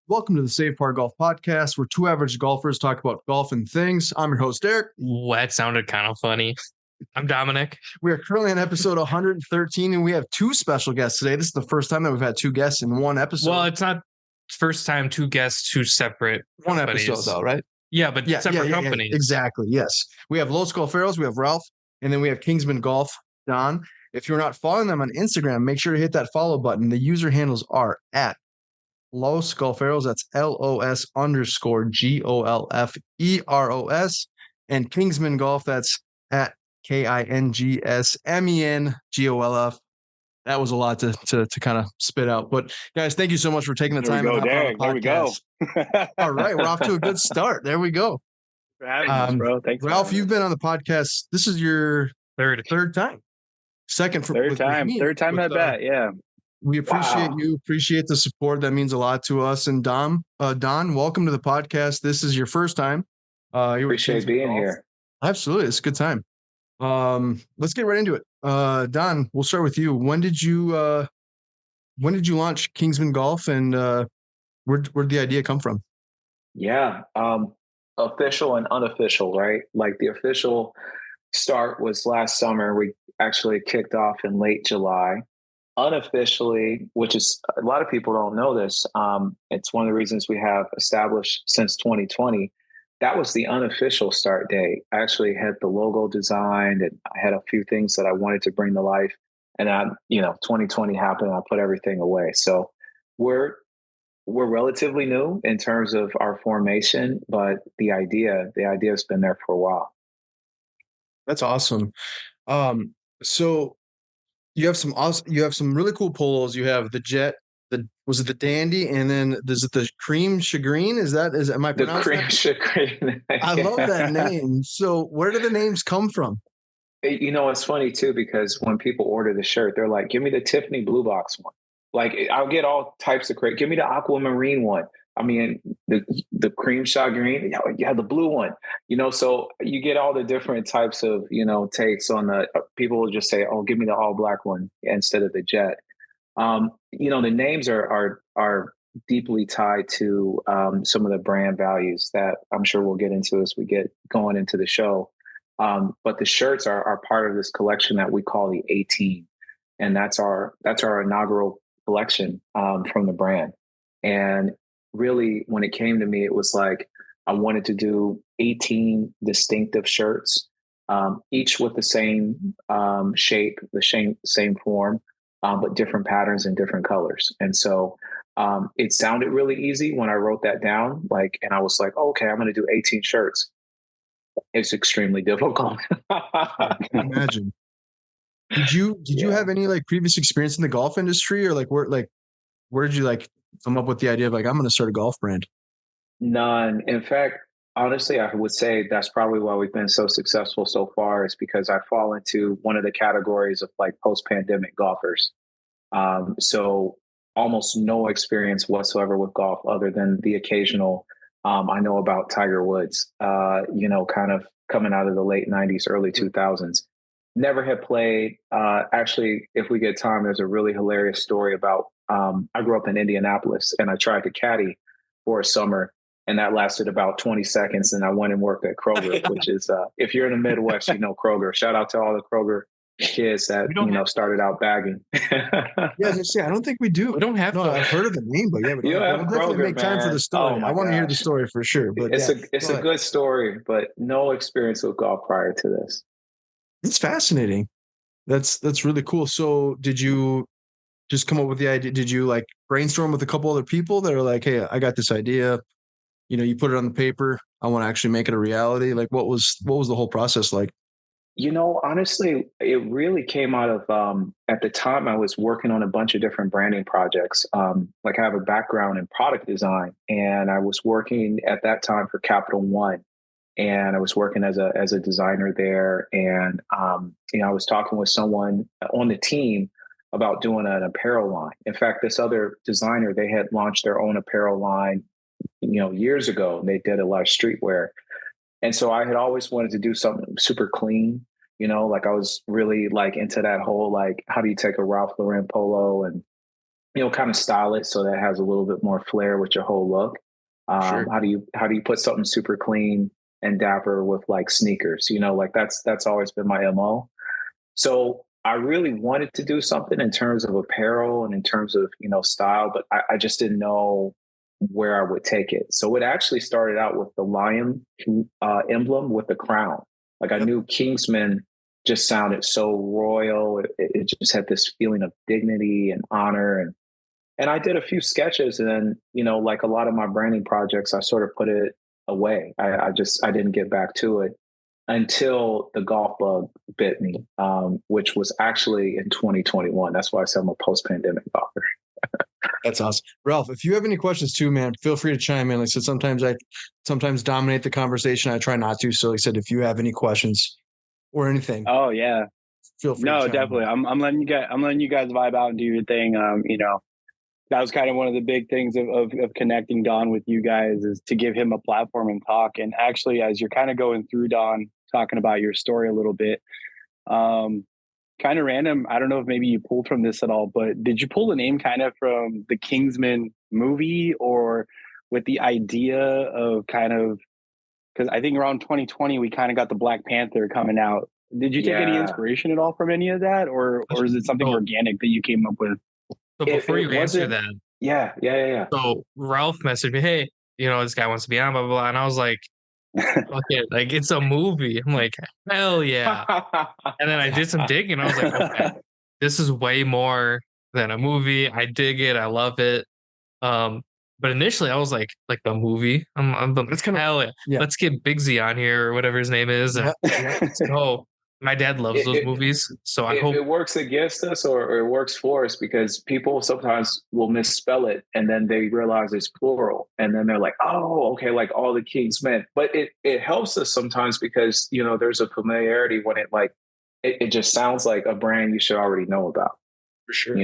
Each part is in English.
Welcome to the Save Par Golf Podcast, where two average golfers talk about golf and things. I'm your host, Derek. That sounded kind of funny. I'm Dominic. We are currently on episode 113, and we have two special guests today. This is the first time that we've had two guests in one episode. Well, it's not first time two guests, two separate one companies. episode, though, right? Yeah, but separate companies. Exactly, yes. We have Los Golferos, we have Ralph, and then we have Kingsmen Golf, Don. If you're not following them on Instagram, make sure to hit that follow button. The user handles are at Los Golferos, that's LOS_GOLFEROS, and Kingsmen Golf, that's at KINGSMENGOLF. That was a lot to kind of spit out. But guys, thank you so much for taking the time. There we go. All right, we're off to a good start. There we go. For having us, bro. Thanks, Ralph. You've been on the podcast. This is your third time. Third time at bat. Yeah. We appreciate you. Appreciate the support. That means a lot to us. And Don, welcome to the podcast. This is your first time. Appreciate being here. Absolutely, it's a good time. Let's get right into it. Don, we'll start with you. When did you launch Kingsmen Golf, and where'd the idea come from? Yeah, official and unofficial, right? Like the official start was last summer. We actually kicked off in late July. Unofficially, which is a lot of people don't know this, it's one of the reasons we have established since 2020. That was the unofficial start date. I actually had the logo designed, and I had a few things that I wanted to bring to life. And 2020 happened. I put everything away. So we're relatively new in terms of our formation, but the idea has been there for a while. That's awesome. So you have some really cool polos. You have the Jet. Was it the Dandy, and then is it the Cream Shagreen? Am I pronouncing the Cream Shagreen? I love that name. So where do the names come from? It's funny too, because when people order the shirt, they're like, "Give me the Tiffany blue box one." Like I'll get all types of great. Give me the aquamarine one. I mean, the Cream Shagreen. Yeah, the blue one. So you get all the different types of takes on the. People will just say, "Oh, give me the all black one" instead of the Jet. The names are deeply tied to some of the brand values that I'm sure we'll get into as we get going into the show. But the shirts are part of this collection that we call the 18, and that's our inaugural collection from the brand. And really, when it came to me, it was like I wanted to do 18 distinctive shirts, each with the same shape, the same form. But different patterns and different colors. And so it sounded really easy when I wrote that down, and I was like, oh, okay, I'm going to do 18 shirts. It's extremely difficult. I can imagine. Did you have any previous experience in the golf industry, or where did you come up with the idea of I'm going to start a golf brand? None. In fact, honestly, I would say that's probably why we've been so successful so far, is because I fall into one of the categories of post-pandemic golfers. So almost no experience whatsoever with golf other than the occasional. I know about Tiger Woods, kind of coming out of the late 90s, early 2000s. Never had played. Actually, if we get time, there's a really hilarious story about I grew up in Indianapolis, and I tried to caddy for a summer. And that lasted about 20 seconds. And I went and worked at Kroger, which is, if you're in the Midwest, Kroger. Shout out to all the Kroger kids that, started out bagging. Yeah, I don't think we do. We don't have. No, I've heard of the name, but we'll definitely make time for the story. I want to hear the story for sure. But it's a good story, but no experience with golf prior to this. It's fascinating. That's really cool. So did you just come up with the idea? Did you brainstorm with a couple other people that are like, hey, I got this idea? You put it on the paper. I want to actually make it a reality. What was the whole process like? Honestly, it really came out of, at the time I was working on a bunch of different branding projects. I have a background in product design, and I was working at that time for Capital One, and I was working as a designer there. And, I was talking with someone on the team about doing an apparel line. In fact, this other designer, they had launched their own apparel line years ago. They did a lot of streetwear. And so I had always wanted to do something super clean, I was really into that whole, how do you take a Ralph Lauren polo and kind of style it so that it has a little bit more flair with your whole look. Sure. How do you put something super clean and dapper with like sneakers? Like that's always been my MO. So I really wanted to do something in terms of apparel and in terms of, style, but I just didn't know where I would take it. So it actually started out with the lion emblem with the crown. Like I knew Kingsman just sounded so royal. It just had this feeling of dignity and honor. And I did a few sketches, and then, like a lot of my branding projects, I sort of put it away. I didn't get back to it until the golf bug bit me, which was actually in 2021. That's why I said I'm a post-pandemic golfer. That's awesome. Ralph, if you have any questions too, man, feel free to chime in. Like I said, sometimes I dominate the conversation. I try not to. So like I said, if you have any questions or anything. Oh yeah. Feel free. No, definitely. I'm letting you guys vibe out and do your thing. That was kind of one of the big things of connecting Don with you guys, is to give him a platform and talk. And actually, as you're kind of going through, Don, talking about your story a little bit, kind of random. I don't know if maybe you pulled from this at all, but did you pull the name kind of from the Kingsman movie, or with the idea of kind of, because I think around 2020, we kind of got the Black Panther coming out. Did you take any inspiration at all from any of that, or is it something organic that you came up with? So before you answer that, yeah. So Ralph messaged me, hey, this guy wants to be on, blah blah blah, and I was like, fuck it, like it's a movie. I'm like, hell yeah. And then I did some digging. I was like, okay, this is way more than a movie. I dig it. I love it. But initially I was like the movie. It's kind of hell yeah. Let's get Big Z on here or whatever his name is. And so my dad loves those movies, so I hope it works against us or it works for us, because people sometimes will misspell it and then they realize it's plural, and then they're like, oh, okay, like all the Kingsmen. But it helps us sometimes because there's a familiarity when it just sounds like a brand you should already know about. For sure.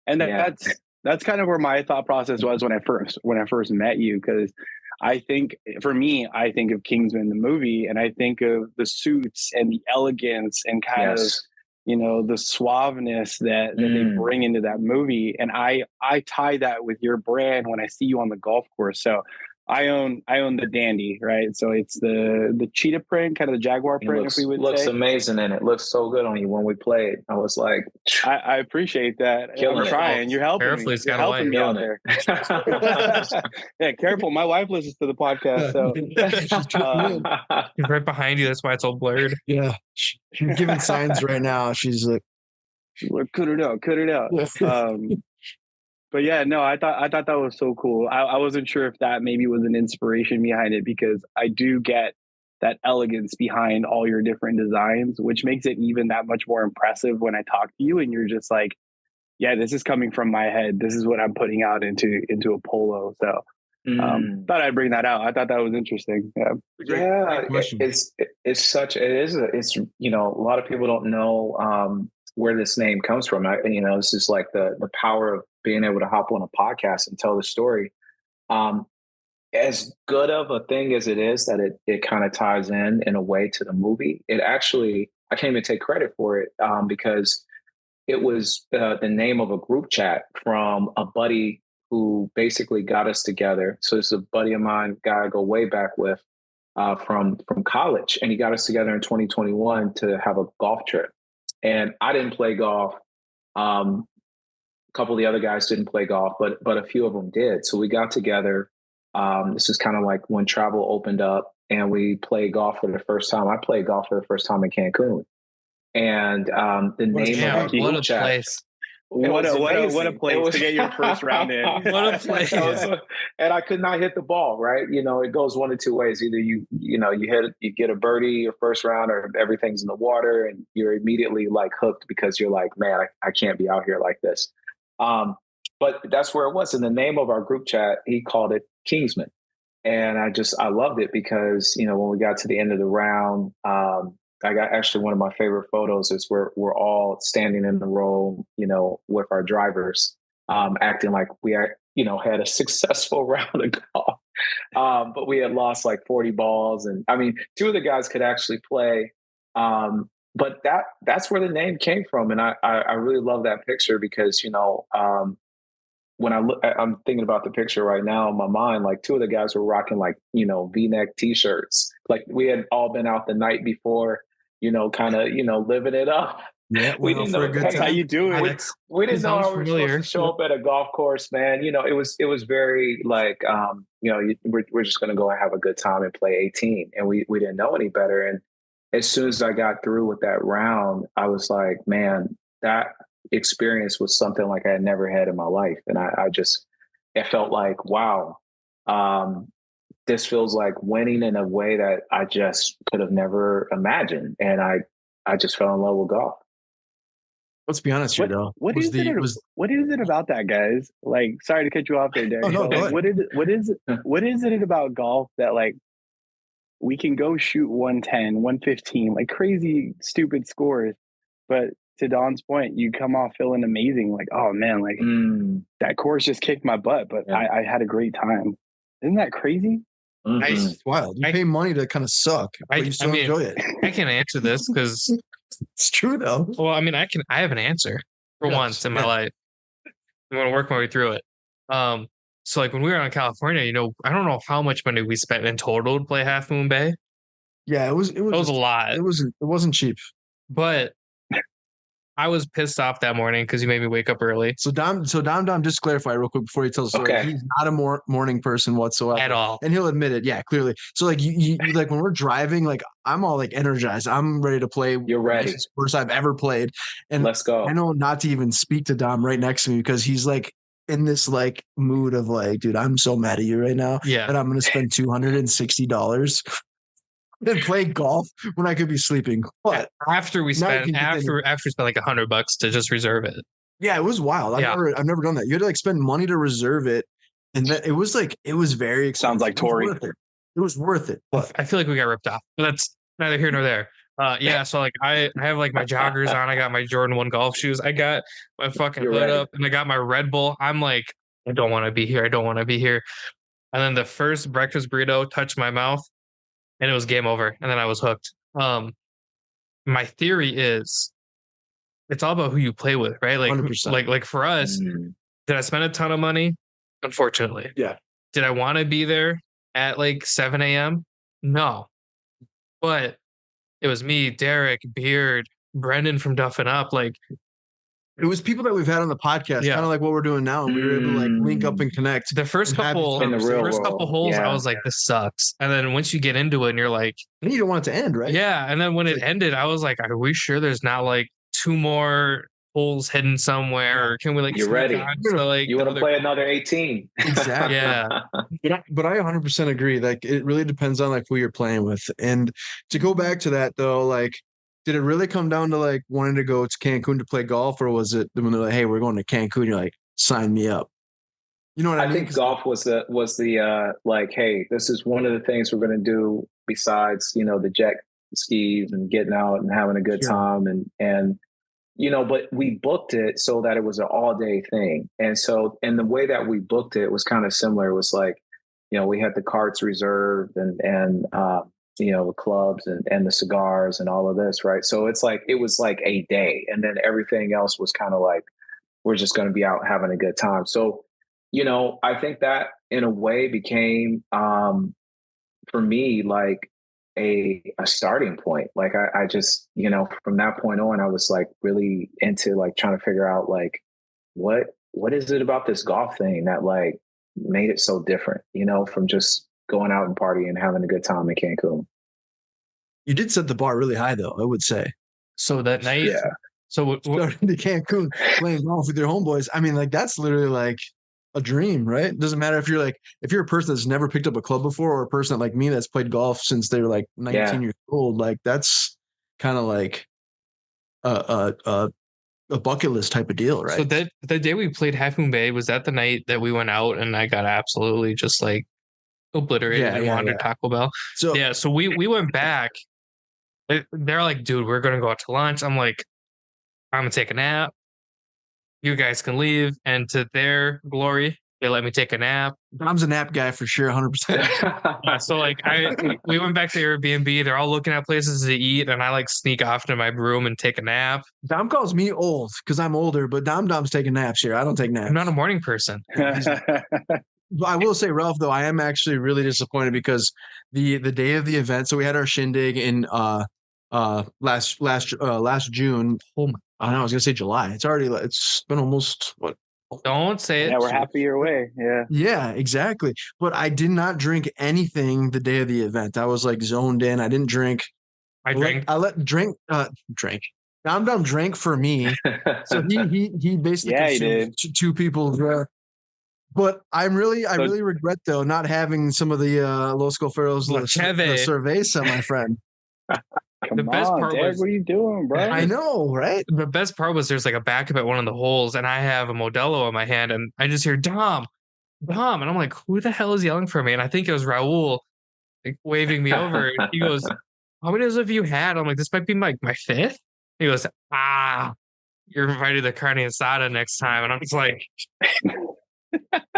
And that's kind of where my thought process was when I first met you, because I think for me, I think of Kingsman the movie, and I think of the suits and the elegance and kind of the suaveness that they bring into that movie, and I tie that with your brand when I see you on the golf course. So I own the Dandy, right? So it's the cheetah print, kind of the jaguar print, if we would say. Looks amazing, and it looks so good on you when we played. I was like, I appreciate that. I'm trying. You're helping me. You're helping me out there. Yeah, careful. My wife listens to the podcast, so she's right behind you. That's why it's all blurred. Yeah, she's giving signs right now. She's like, cut it out. But yeah, no, I thought that was so cool. I wasn't sure if that maybe was an inspiration behind it, because I do get that elegance behind all your different designs, which makes it even that much more impressive when I talk to you and you're just like, yeah, this is coming from my head. This is what I'm putting out into a polo. So thought I'd bring that out. I thought that was interesting. It's a lot of people don't know where this name comes from. This is like the power of being able to hop on a podcast and tell the story. As good of a thing as it is that it kind of ties in a way to the movie, it actually, I can't even take credit for it because it was the name of a group chat from a buddy who basically got us together. So it's a buddy of mine, guy I go way back with from college, and he got us together in 2021 to have a golf trip. And I didn't play golf. A couple of the other guys didn't play golf, but a few of them did. So we got together. This is kind of like when travel opened up, and we played golf for the first time. I played golf for the first time in Cancun. And the name of our group chat. Place. What a place to get your first round in. What a place. And I could not hit the ball, right? It goes one of two ways. Either you get a birdie your first round, or everything's in the water and you're immediately like hooked because you're like, man, I can't be out here like this. But that's where it was. In the name of our group chat, he called it Kingsman. And I loved it because, when we got to the end of the round, I got actually one of my favorite photos is where we're all standing in the row, with our drivers, acting like we are, had a successful round of golf. But we had lost like 40 balls. And I mean, two of the guys could actually play. But that's where the name came from. And I really love that picture because, when I'm thinking about the picture right now in my mind, like two of the guys were rocking like, V-neck t-shirts. Like we had all been out the night before, kind of, living it up. Yeah, We well, didn't for a know, good That's hey, how time. you do Yeah, it. we didn't know sounds how we were supposed familiar. to show up at a golf course, man. It was very like, we're just going to go and have a good time and play 18. And we didn't know any better. And as soon as I got through with that round, I was like, man, that experience was something like I had never had in my life. And it felt like, wow, this feels like winning in a way that I just could have never imagined. And I just fell in love with golf. Let's be honest here, though. What is it about that, guys? Like, sorry to cut you off there, Derek. Oh, no, but go like, ahead. what is it about golf that like we can go shoot 110, 115, like crazy stupid scores, but to Don's point, you come off feeling amazing. Like, oh man, like that course just kicked my butt, but Yeah. I had a great time. Isn't that crazy? Mhm. It's wild. You pay money to kind of suck, but you still enjoy it. I can answer this because, It's true, though. well, I mean, I have an answer for Yes, once in my yeah. life. I'm going to work my way through it. So like when we were out in California, I don't know how much money we spent in total to play Half Moon Bay. Yeah, it was It was a lot, It wasn't cheap. but I was pissed off that morning because you made me wake up early So Dom, just to clarify real quick before you tell the story. Okay. He's not a morning person whatsoever at all. and he'll admit it. Yeah, clearly. So like you like when we're driving, like I'm all like energized. I'm ready to play. You're ready. This is the first I've ever played, and Let's go. I know not to even speak to Dom right next to me because he's like in this like mood of like, dude, I'm so mad at you right now, Yeah. and I'm gonna spend $260 and play golf when I could be sleeping. But After we Now you spent can continue. after we spent like $100 to just reserve it. yeah, it was wild. Yeah. I've never done that. You had to like spend money to reserve it, and that it was very expensive. Sounds like Tory. It was worth it. But I feel like we got ripped off, but that's neither here nor there. Yeah, so like I have like my joggers on. I got my Jordan 1 golf shoes. I got my fucking You're hood ready. up, and I got my Red Bull. I'm like, I don't want to be here. I don't want to be here. And then the first breakfast burrito touched my mouth, and it was game over. And then I was hooked. My theory is, it's all about who you play with, right? Like, 100%. like for us, did I spend a ton of money? Unfortunately. Yeah. Did I want to be there at like 7 a.m.? No. But it was me, Derek, Beard, Brendan from Duffin Up. Like, it was people that we've had on the podcast, Yeah. kind of like what we're doing now, and we were able to like link up and connect. the first And have couple, these In the real first world. couple holes, Yeah. I was like, this sucks. And then once you get into it, and you're like, And you don't want it to end, right? yeah. And then when it ended, I was like, are we sure there's not like 2 more holes hidden somewhere? Or can we like You're sneak ready. on to, like, You want to other- play another 18? Exactly. Yeah. But I 100% agree. Like it really depends on like who you're playing with. And to go back to that though, like, did it really come down to like wanting to go to Cancun to play golf, or was it when they're like, "Hey, we're going to Cancun"? You're like, "Sign me up." You know what I I mean? think golf was the like, hey, this is one of the things we're going to do besides, the jet skis and getting out and having a good Sure. time. And, but we booked it so that it was an all day thing. And the way that we booked it was kind of similar. It was like, we had the carts reserved and the clubs and the cigars and all of this. Right. So it was like a day, and then everything else was kind of like, we're just going to be out having a good time. So, I think that in a way became, for me, like a starting point. Like I just, from that point on, I was like really into like trying to figure out like, what is it about this golf thing that like made it so different, from just going out and partying and having a good time in Cancun. You did set the bar really high, though. I would say. So that night, Yeah. so Starting to Cancun, playing golf with your homeboys. I mean, like that's literally like a dream, right? It doesn't matter if you're a person that's never picked up a club before, or a person like me that's played golf since they were like 19 years old. Like that's kind of like a bucket list type of deal, right? So that the day we played Half Moon Bay, was that the night that we went out and I got absolutely just like obliterated and wandered Taco Bell? So Yeah, so we went back. They're like, dude, we're gonna go out to lunch. I'm like, I'm gonna take a nap. You guys can leave. And to their glory, They let me take a nap. Dom's a nap guy for sure, 100%. So like we went back to Airbnb. They're all looking at places to eat, and I like sneak off to my room and take a nap. Dom calls me old because I'm older, but Dom's taking naps here. I don't take naps. I'm not a morning person. I will say, Ralph, though, I am actually really disappointed because the day of the event. So we had our shindig in last June. Oh my. I know I was gonna say July. It's been almost what? Don't say it. Yeah, we're happy you're away. Yeah. Yeah, exactly. But I did not drink anything the day of the event. I was like zoned in. I didn't drink. I drank. Drink. Dom drank for me. So he basically consumed two people. But I really regret though not having some of the Los Golferos cerveza, my come the best on, part Derek, was, what are you doing, bro? I know, right? The best part was there's like a backup at one of the holes, and I have a Modelo in my hand, and I just hear Dom, and I'm like, who the hell is yelling for me? And I think it was Raul, like, waving me over. And he goes, "How many have you had?" I'm like, "This might be my fifth." He goes, "You're invited to carne asada next time," and I'm just like.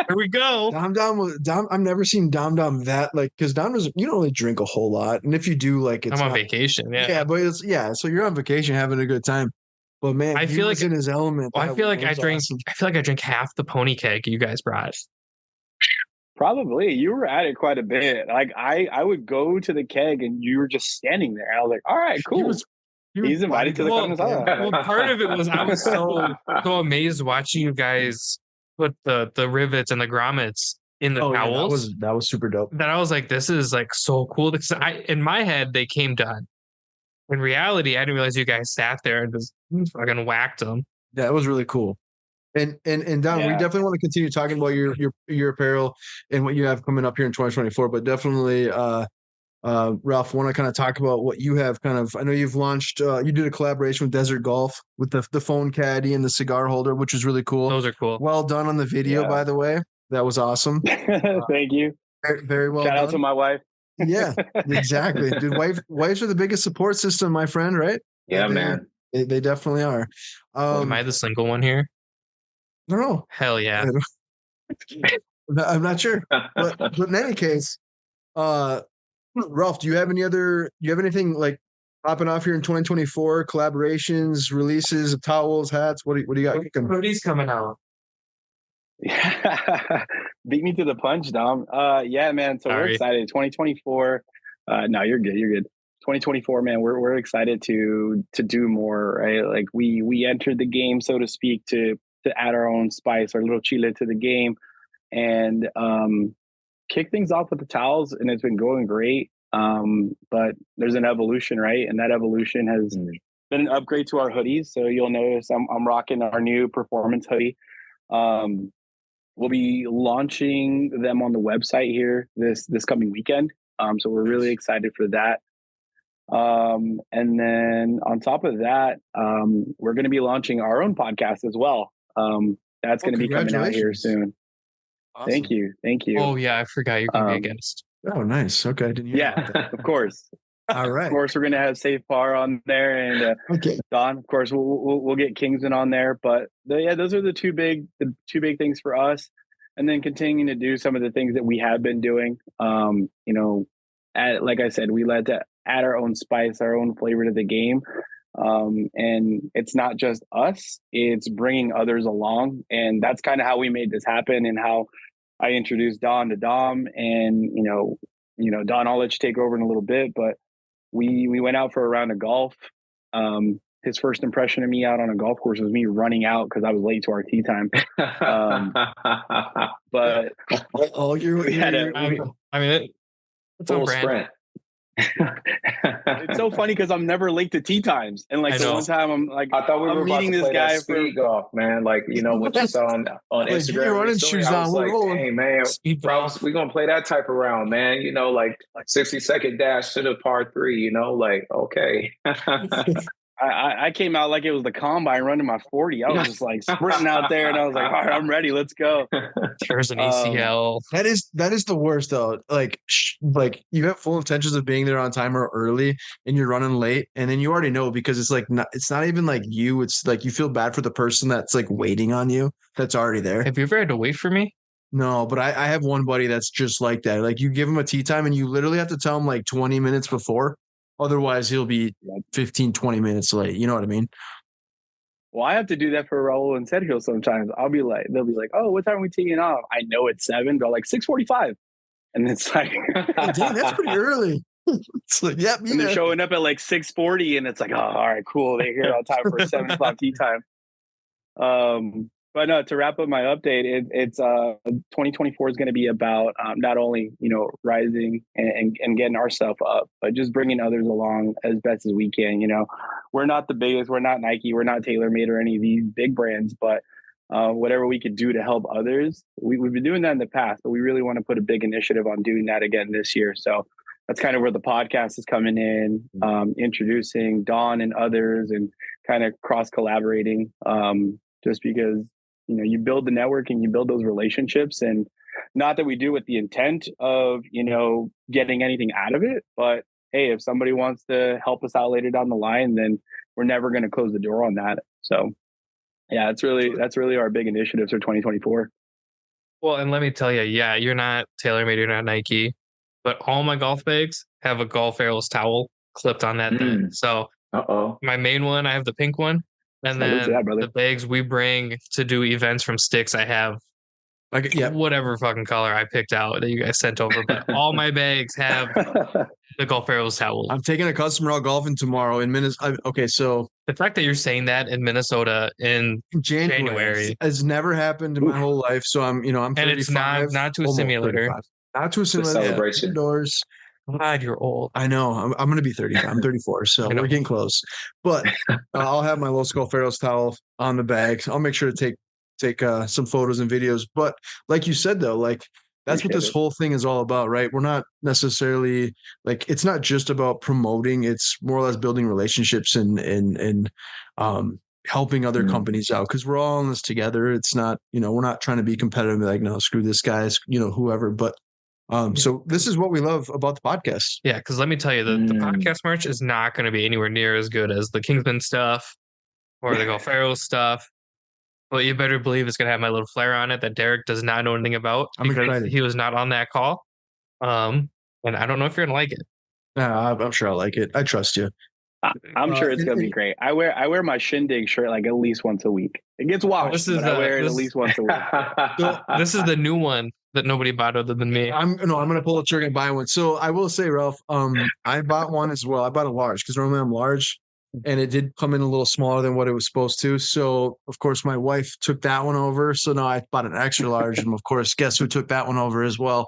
Here we go. Dom. I've never seen Dom that because Dom doesn't. You don't really drink a whole lot, and if you do, it's I'm on vacation. Yeah, but so you're on vacation having a good time. But man, I feel like in his element. Well, I feel like I drank. Awesome. I feel like I drank half the pony keg you guys brought. Probably you were at it quite a bit. Like I would go to the keg and you were just standing there. I was like, all right, cool. He's invited to the carne asada. Well, part of it was I was so amazed watching you guys put the rivets and the grommets in the towels. Yeah, that was super dope. That I was like, this is like so cool. Because in my head they came done. In reality, I didn't realize you guys sat there and just fucking whacked them. That was really cool. And Don, we definitely want to continue talking about your apparel and what you have coming up here in 2024. But definitely, Ralph, want to kind of talk about what you have kind of. I know you've launched. You did a collaboration with Desert Golf with the phone caddy and the cigar holder, which is really cool. Those are cool. Well done on the video, by the way. That was awesome. Thank you. Very, very well. Shout out to my wife. Yeah, exactly. Dude, wives are the biggest support system, my friend. Right? Yeah, man. They definitely are. Am I the single one here? I don't know. Hell yeah. I'm not sure, but in any case, Ralph, do you have anything like popping off here in 2024? Collaborations, releases of towels, hats. What do you got? Hoodies coming out. Beat me to the punch, Dom. Yeah, man. So we're excited. 2024. No, you're good. You're good. 2024, man. We're excited to do more. Right? Like we entered the game, so to speak, to add our own spice, our little chile to the game, and kick things off with the towels, and it's been going great. But there's an evolution, right? And that evolution has been an upgrade to our hoodies. So you'll notice I'm rocking our new performance hoodie. We'll be launching them on the website here this coming weekend. So we're really excited for that. And then on top of that, we're going to be launching our own podcast as well. That's going to be coming out here soon. Awesome. Thank you. Oh yeah, I forgot you're going to be a guest. Oh, nice. Okay, didn't hear that. Of course. All right. Of course, we're going to have Safe Par on there, and Don. Of course, we'll get Kingsmen on there. But those are the two big things for us. And then continuing to do some of the things that we have been doing. Like I said, we like to add our own spice, our own flavor to the game. And it's not just us; it's bringing others along, and that's kind of how we made this happen, and how I introduced Don to Dom, and Don, I'll let you take over in a little bit, but we went out for a round of golf. His first impression of me out on a golf course was me running out because I was late to our tee time. But it's on brand. Sprint. It's so funny because I'm never late to tee times, and like the one time I'm like, I thought we were meeting this guy for golf, man. Like what you saw on Instagram. You're running shoes on. We're rolling. Hey man, we're gonna play that type of round, man. Like 60-second dash to the par 3. Okay. I came out like it was the combine running my 40. I was just like sprinting out there, and I was like, all right, I'm ready. Let's go. There's an ACL. That is the worst though. Like you have full intentions of being there on time or early, and you're running late, and then you already know because it's like it's not even like you. It's like you feel bad for the person that's like waiting on you. That's already there. Have you ever had to wait for me? No, but I have one buddy that's just like that. Like you give him a tee time and you literally have to tell him like 20 minutes before. Otherwise, he'll be 15, 20 minutes late. You know what I mean? Well, I have to do that for Raul and Sergio sometimes. They'll be like, oh, what time are we teeing off? I know it's 7, but like 6:45. And it's like, oh, dang, that's pretty early. It's like, yeah, and they're showing up at like 6:40, and it's like, oh, all right, cool. They're here on time for 7 o'clock tee time. But no, to wrap up my update, it's 2024 is going to be about not only, rising and getting our stuff up, but just bringing others along as best as we can. We're not the biggest, we're not Nike, we're not TaylorMade or any of these big brands, but whatever we could do to help others, we've been doing that in the past, but we really want to put a big initiative on doing that again this year. So that's kind of where the podcast is coming in, introducing Don and others and kind of cross collaborating, just because you build the network and you build those relationships, and not that we do with the intent of, getting anything out of it, but hey, if somebody wants to help us out later down the line, then we're never going to close the door on that. So yeah, that's really our big initiatives for 2024. Well, and let me tell you, yeah, you're not TaylorMade, you're not Nike, but all my golf bags have a Golferos towel clipped on that thing. So my main one, I have the pink one. And then the bags we bring to do events from Sticks, I have whatever fucking color I picked out that you guys sent over. But all my bags have the Golferos towels. I'm taking a customer out golfing tomorrow in Minnesota. Okay, so the fact that you're saying that in Minnesota in January has never happened in my whole life. So I'm 35. And it's not to a simulator. 35. Not to a simulator. Celebration. Indoors. God, you're old. I know. I'm going to be 35. I'm 34, so we're getting close. But I'll have my Los Golferos towel on the bag. I'll make sure to take some photos and videos. But like you said, though, like that's what this whole thing is all about, right? We're not necessarily like, it's not just about promoting. It's more or less building relationships and helping other companies out, because we're all in this together. It's not, we're not trying to be competitive, like, no, screw this guy, whoever. But so this is what we love about the podcast. Yeah, because let me tell you, the podcast merch is not going to be anywhere near as good as the Kingsmen stuff or the Golferos stuff. But you better believe it's going to have my little flair on it that Derek does not know anything about. I'm excited. He was not on that call. And I don't know if you're going to like it. I'm sure I'll like it. I trust you. I'm sure it's going to be great. I wear my shindig shirt like at least once a week. It gets washed, but I wear it at least once a week. This is the new one that nobody bought other than me. I'm going to pull the trigger and buy one. So I will say, Ralph, I bought one as well. I bought a large because normally I'm large, and it did come in a little smaller than what it was supposed to. So of course my wife took that one over. So now I bought an extra large, and of course, guess who took that one over as well?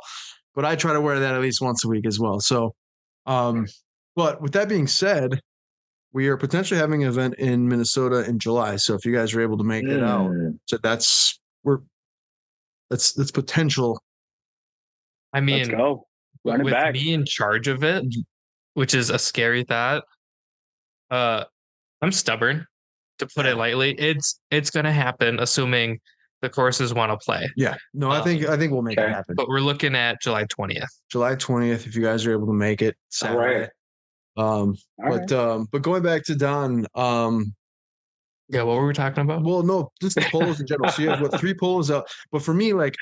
But I try to wear that at least once a week as well. So, but with that being said, we are potentially having an event in Minnesota in July. So if you guys are able to make it out, so that's potential. I mean, let's go. Run it back. Me in charge of it, which is a scary thought. I'm stubborn, to put it lightly. It's going to happen, assuming the courses want to play. Yeah. No, I think we'll make it happen. But we're looking at July 20th. July 20th, if you guys are able to make it. Saturday. All right. But going back to Don, yeah, what were we talking about? Well, no, just the polos in general. So you have 3 polos out. But for me, like,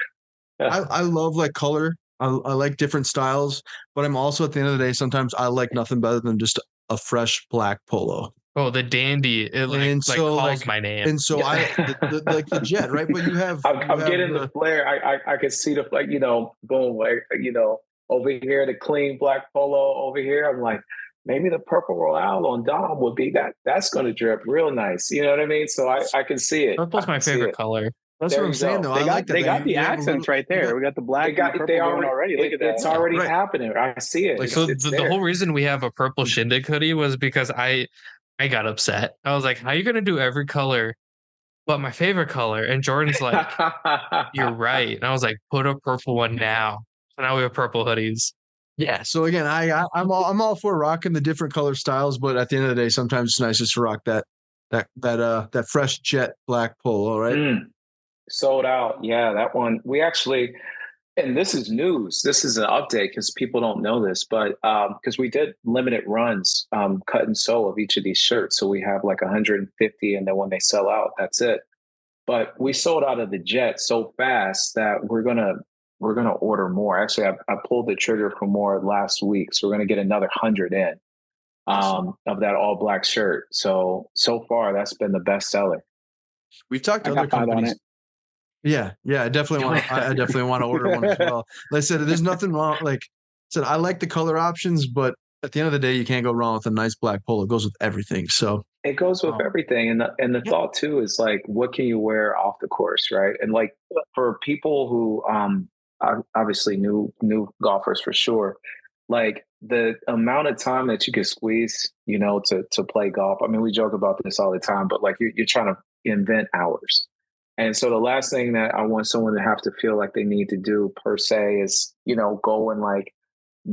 I love like color. I like different styles, but I'm also, at the end of the day, sometimes I like nothing better than just a fresh black polo. Oh, the dandy! It calls my name. And so like the jet, right? But you have. I'm getting the flare. I can see the boom, like over here, the clean black polo over here. I'm like, maybe the purple Royale on Dom would be that's going to drip real nice. You know what I mean? So I can see it. Purple's my favorite color. That's what I'm saying, though. They got the accents right there. We got the black and purple going already. Look at that. It's already happening. I see it. Like, so the whole reason we have a purple shindig hoodie was because I got upset. I was like, how are you going to do every color but my favorite color? And Jordan's like, you're right. And I was like, put a purple one now. So now we have purple hoodies. Yeah. So again, I'm all for rocking the different color styles, but at the end of the day, sometimes it's nice just to rock that fresh jet black polo, right? Sold out. Yeah, that one. We actually, and this is news. This is an update because people don't know this, but because we did limited runs, cut and sew of each of these shirts. So we have like 150, and then when they sell out, that's it. but we sold out of the jet so fast that we're gonna order more. Actually, I pulled the trigger for more last week, so we're gonna get another 100 in of that all black shirt. So far, that's been the best seller. We've talked to I other got 5 on companies. it. Yeah, I definitely want. I definitely want to order one as well. Like I said, there's nothing wrong. Like I said, I like the color options, but at the end of the day, you can't go wrong with a nice black polo. It goes with everything. So It goes with everything, and the thought too is like, what can you wear off the course, right? And like for people who are obviously new golfers for sure, like the amount of time that you can squeeze, to play golf. I mean, we joke about this all the time, but like you're trying to invent hours. And so the last thing that I want someone to have to feel like they need to do per se is, go and like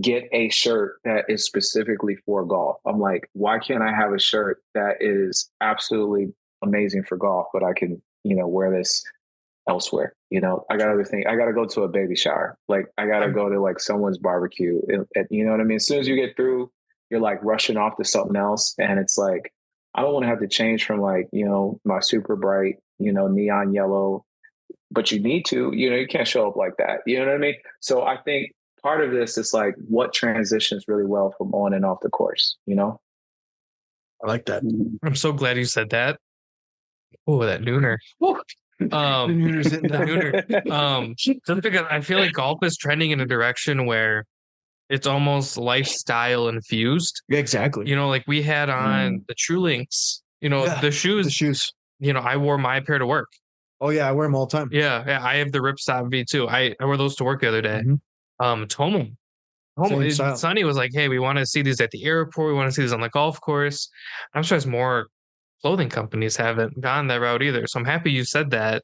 get a shirt that is specifically for golf. I'm like, why can't I have a shirt that is absolutely amazing for golf, but I can, wear this elsewhere? I got other things. I got to go to a baby shower. Like I got to go to like someone's barbecue. You know what I mean? As soon as you get through, you're like rushing off to something else. And it's like, I don't want to have to change from like, my super bright, neon yellow, but you need to, you can't show up like that. You know what I mean? So I think part of this is like what transitions really well from on and off the course, I like that. I'm so glad you said that. Oh, that nooner. The nooner's hitting The nooner. Just because I feel like golf is trending in a direction where it's almost lifestyle infused. Yeah, exactly. Like we had on the True Links, the shoes. The shoes. I wore my pair to work. Oh yeah, I wear them all the time. Yeah, I have the Ripstop V2. I wore those to work the other day. Tomo, Sonny was like, "Hey, we want to see these at the airport. We want to see these on the golf course." I'm surprised more clothing companies haven't gone that route either. So I'm happy you said that.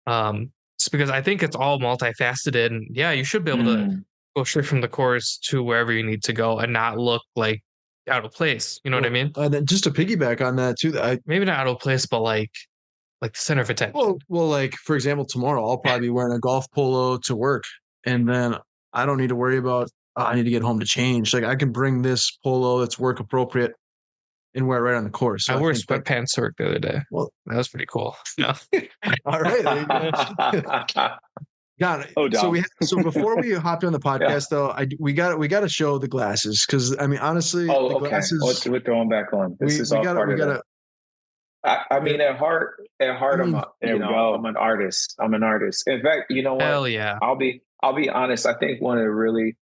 Just because I think it's all multifaceted, and yeah, you should be able to go straight from the course to wherever you need to go and not look like out of place. You know what I mean? And then just to piggyback on that too, Maybe not out of place, but like the center of attention. Well, like for example, tomorrow I'll probably be wearing a golf polo to work, and then I don't need to worry about I need to get home to change. Like I can bring this polo that's work appropriate and wear it right on the course. So I wore sweatpants to work the other day. Well, that was pretty cool. Yeah. All right. Got it. Oh, so before we hopped on the podcast, though, we got to show the glasses because I mean, honestly, the glasses. We're throwing back on. This is all part of it. I mean, at heart, I'm an artist. I'm an artist. In fact, you know what? Hell yeah. I'll be honest. I think one of the really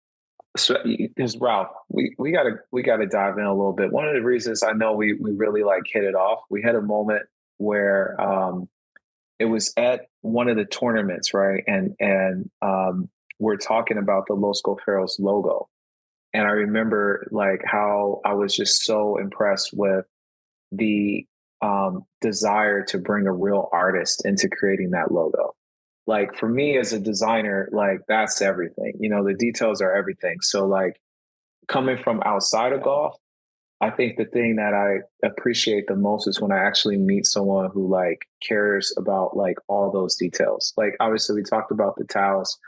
is Ralph. We gotta dive in a little bit. One of the reasons I know we really like hit it off. We had a moment where it was at one of the tournaments, right? And we're talking about the Los Golferos logo, and I remember like how I was just so impressed with the desire to bring a real artist into creating that logo. Like for me as a designer, like that's everything, the details are everything. So like coming from outside of golf, I think the thing that I appreciate the most is when I actually meet someone who like cares about like all those details. Like obviously we talked about the towels,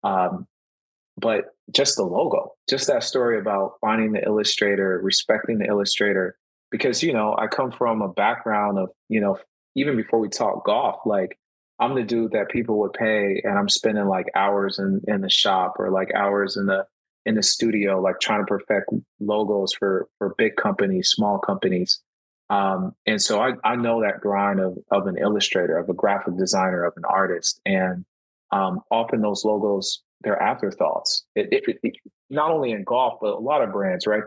but just the logo, just that story about finding the illustrator, respecting the illustrator, because, I come from a background of, even before we talk golf, like I'm the dude that people would pay and I'm spending like hours in the shop or like hours in the studio, like trying to perfect logos for big companies, small companies. And so I know that grind of an illustrator, of a graphic designer, of an artist. And often those logos, they're afterthoughts. It not only in golf, but a lot of brands, right?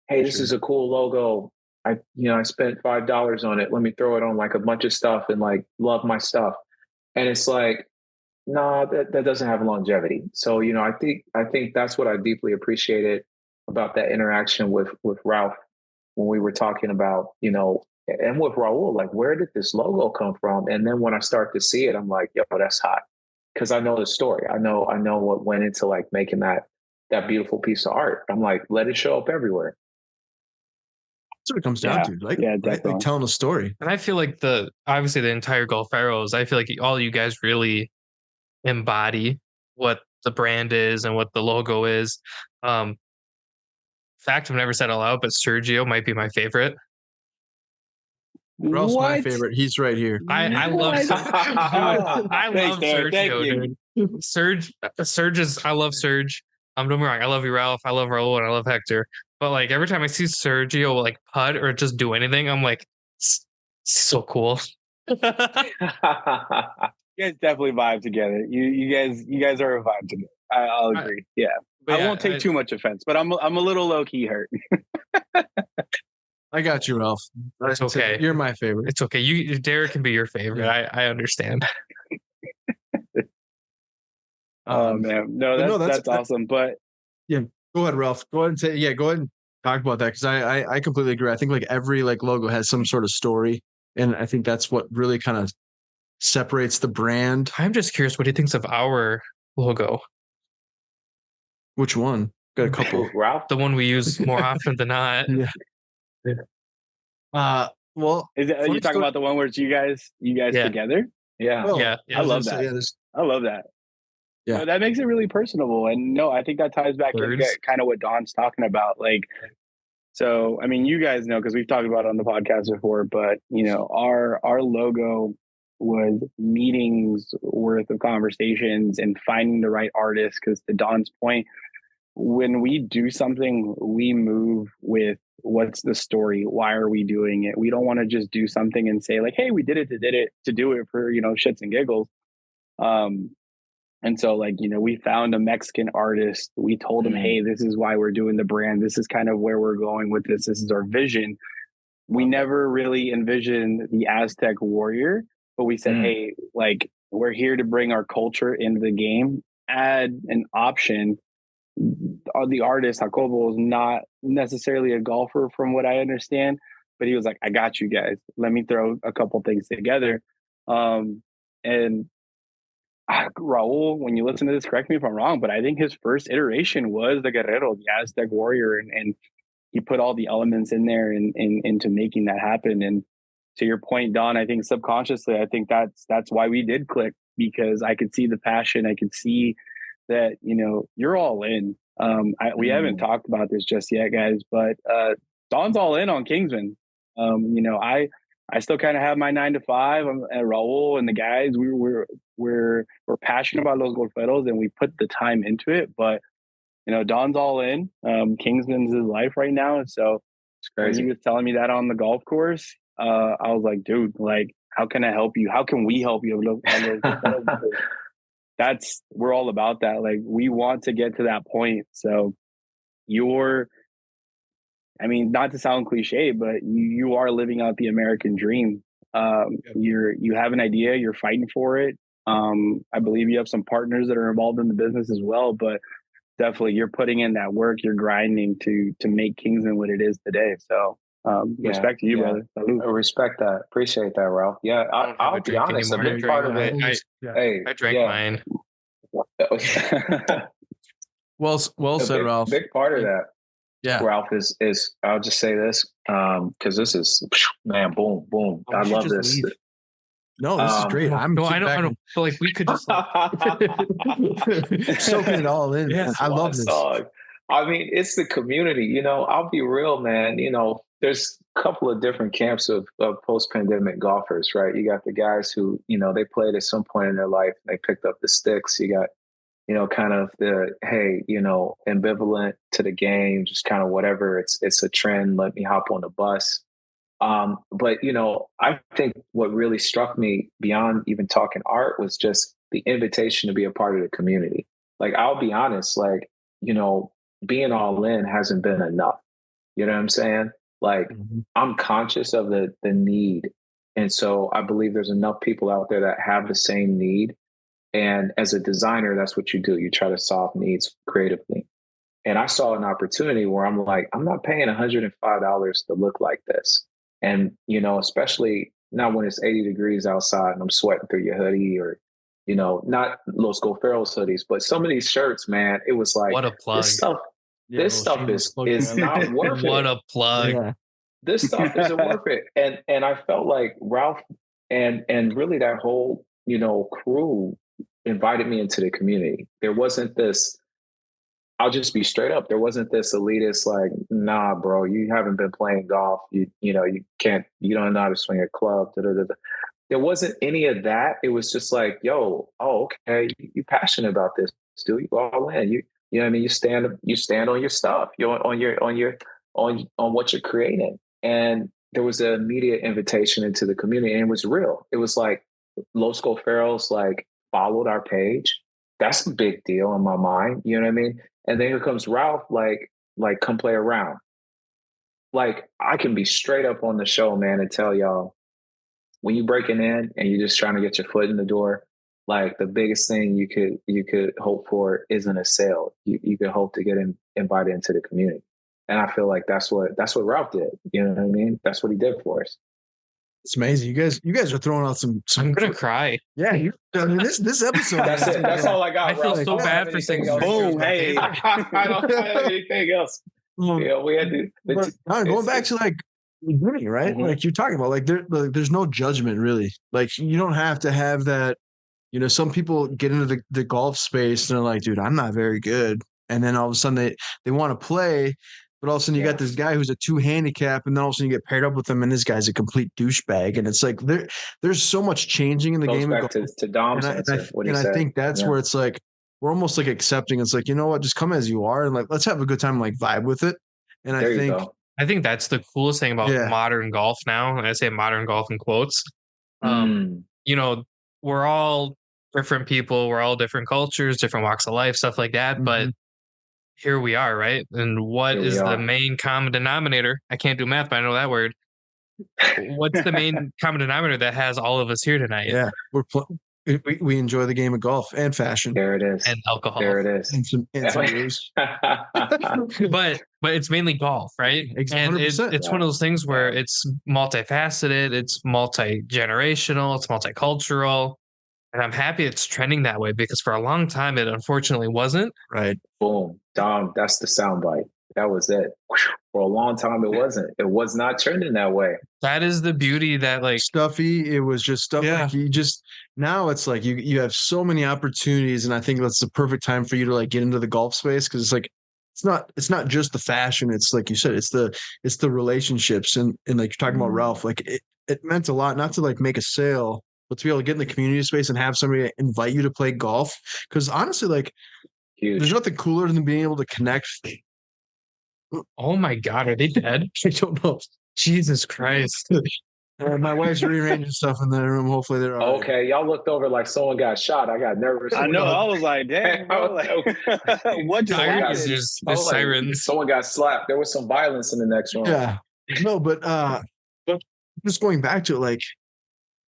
Hey, this is a cool logo. I spent $5 on it. Let me throw it on like a bunch of stuff and like love my stuff. And it's like, nah, that doesn't have longevity. So, I think that's what I deeply appreciated about that interaction with Ralph when we were talking about, and with Raul, like, where did this logo come from? And then when I start to see it, I'm like, yo, that's hot. Cause I know the story. I know what went into like making that beautiful piece of art. I'm like, let it show up everywhere. That's what it comes down to. Like telling a story. And I feel like obviously the entire Golferos, I feel like all you guys really embody what the brand is and what the logo is. Fact, I've never said it aloud, but Sergio might be my favorite. Ralph's my favorite. He's right here. I love I love Sergio, dude. Serge is I love Serge. Don't get me wrong, I love you, Ralph. I love Raul and I love Hector. But like every time I see Sergio like putt or just do anything, I'm like, so cool. You guys definitely vibe together. You guys are a vibe together. I'll agree. Yeah. I won't take too much offense, but I'm a little low key hurt. I got you, Ralph. It's okay. You're my favorite. It's okay. Derek can be your favorite. Yeah. I understand. Oh man, no, that's awesome. But yeah, go ahead, Ralph. Go ahead and say go ahead and talk about that because I completely agree. I think like every like logo has some sort of story, and I think that's what really kind of separates the brand. I'm just curious what he thinks of our logo. Which one? Got a couple. Ralph, the one we use more often than not. Yeah. Well, are you talking about the one where it's you guys together? Yeah. Well, yeah. I love that. I love that. Yeah, that makes it really personable. And no, I think that ties back to kind of what Don's talking about. Like, so I mean, you guys know because we've talked about it on the podcast before, but you know, our logo was meetings worth of conversations and finding the right artist. Because to Don's point, when we do something, we move with what's the story? Why are we doing it? We don't want to just do something and say like, hey, we did it to do it for, you know, shits and giggles. And so like, you know, we found a Mexican artist. We told him, hey, this is why we're doing the brand. This is kind of where we're going with this. This is our vision. We never really envisioned the Aztec warrior, but we said, hey, like we're here to bring our culture into the game, add an option. The artist Jacobo is not necessarily a golfer from what I understand, but he was like, I got you guys. Let me throw a couple things together. And Raul, when you listen to this, correct me if I'm wrong, but I think his first iteration was the Guerrero, the Aztec warrior, and he put all the elements in there and into making that happen. And to your point, Don, I think subconsciously, I think that's why we did click, because I could see the passion. I could see that, you know, you're all in. We haven't talked about this just yet, guys, but Don's all in on Kingsman. You know, I still kind of have my 9 to 5. I'm at Raul and the guys. We're passionate about Los Golferos and we put the time into it. But you know, Don's all in. Kingsman's his life right now. So when he was telling me that on the golf course, I was like, dude, like, how can I help you? How can we help you? We're all about that. Like, we want to get to that point. So I mean, not to sound cliche, but you are living out the American dream. You have an idea, you're fighting for it. I believe you have some partners that are involved in the business as well, but definitely you're putting in that work, you're grinding to make Kingsman what it is today. So respect to you, brother. Salud. I respect that. Appreciate that, Ralph. Yeah, I'll be honest. A big part of it. I drank mine. Well said, Ralph. Big part of that. Yeah, Ralph is I'll just say this because this is, man, boom. I love this. No, this is great. I don't feel like we could just soaking it all in. Yeah, I love this. I mean, it's the community. You know, I'll be real, man. You know, there's a couple of different camps of post-pandemic golfers, right? You got the guys who, you know, they played at some point in their life, they picked up the sticks. You got, you know, kind of the, hey, you know, ambivalent to the game, just kind of whatever. It's a trend. Let me hop on the bus. But, you know, I think what really struck me beyond even talking art was just the invitation to be a part of the community. Like, I'll be honest, like, you know, being all in hasn't been enough. You know what I'm saying? Like, I'm conscious of the need. And so I believe there's enough people out there that have the same need. And as a designer, that's what you do. You try to solve needs creatively. And I saw an opportunity where I'm like, I'm not paying $105 to look like this. And, you know, especially not when it's 80 degrees outside and I'm sweating through your hoodie, or, you know, not Los Golferos hoodies, but some of these shirts, man, it was like, what a plug. This stuff is not worth it. What a plug. Yeah. This stuff isn't worth it. And I felt like Ralph and really that whole, you know, crew invited me into the community. There wasn't this I'll just be straight up. There wasn't this elitist like, nah, bro, you haven't been playing golf. You know, you don't know how to swing a club. Da, da, da, da. There wasn't any of that. It was just like, yo, oh, okay, you passionate about this, dude. You all in. You know what I mean? You stand on your stuff. You're on what you're creating. And there was an immediate invitation into the community, and it was real. It was like Los Golferos like followed our page. That's a big deal in my mind. You know what I mean? And then here comes Ralph, like come play around. Like I can be straight up on the show, man, and tell y'all, when you're breaking in and you're just trying to get your foot in the door, like the biggest thing you could hope for isn't a sale. You could hope to get invited into the community. And I feel like that's what Ralph did. You know what I mean? That's what he did for us. It's amazing. You guys are throwing out some. I'm gonna cry. Yeah, I mean, this episode. That's it. That's all I got. I feel so bad for saying boom. Hey, I don't have anything else. Yeah, we had to. Going back to like beginning, right? Mm-hmm. Like you're talking about, there's no judgment really. Like you don't have to have that. You know, some people get into the golf space and they're like, dude, I'm not very good, and then all of a sudden they want to play. But all of a sudden you got this guy who's a 2 handicap, and then all of a sudden you get paired up with him, and this guy's a complete douchebag. And it's like there's so much changing in the game. Back to Dom's answer. I think that's where it's like we're almost like accepting. It's like, you know what, just come as you are, and like let's have a good time, and like vibe with it. And I think that's the coolest thing about modern golf now. And I say modern golf in quotes. You know, we're all different people, we're all different cultures, different walks of life, stuff like that. But here we are, right? And what is the main common denominator? I can't do math, but I know that word. What's the main common denominator that has all of us here tonight? Yeah, we enjoy the game of golf and fashion. There it is. And alcohol. There it is. And some booze. but it's mainly golf, right? And it's one of those things where it's multifaceted, it's multi-generational, it's multicultural. And I'm happy it's trending that way, because for a long time it unfortunately wasn't. Right. Boom. Dom, that's the soundbite. That was it. For a long time it wasn't. It was not trending that way. That is the beauty that like stuffy. It was just stuff like you just now it's like you have so many opportunities, and I think that's the perfect time for you to like get into the golf space, because it's like it's not just the fashion. It's like you said, it's the relationships, and like you're talking about Ralph, like it meant a lot not to like make a sale, but to be able to get in the community space and have somebody invite you to play golf. Because honestly, like there's nothing cooler than being able to connect. Oh my God, are they dead? I don't know. Jesus Christ. My wife's rearranging stuff in the room. Hopefully they're all okay. Right. Y'all looked over like someone got shot. I got nervous. I know. I was like, damn. What just happened? There's sirens. Someone got slapped. There was some violence in the next room. Yeah. No, but just going back to it, like,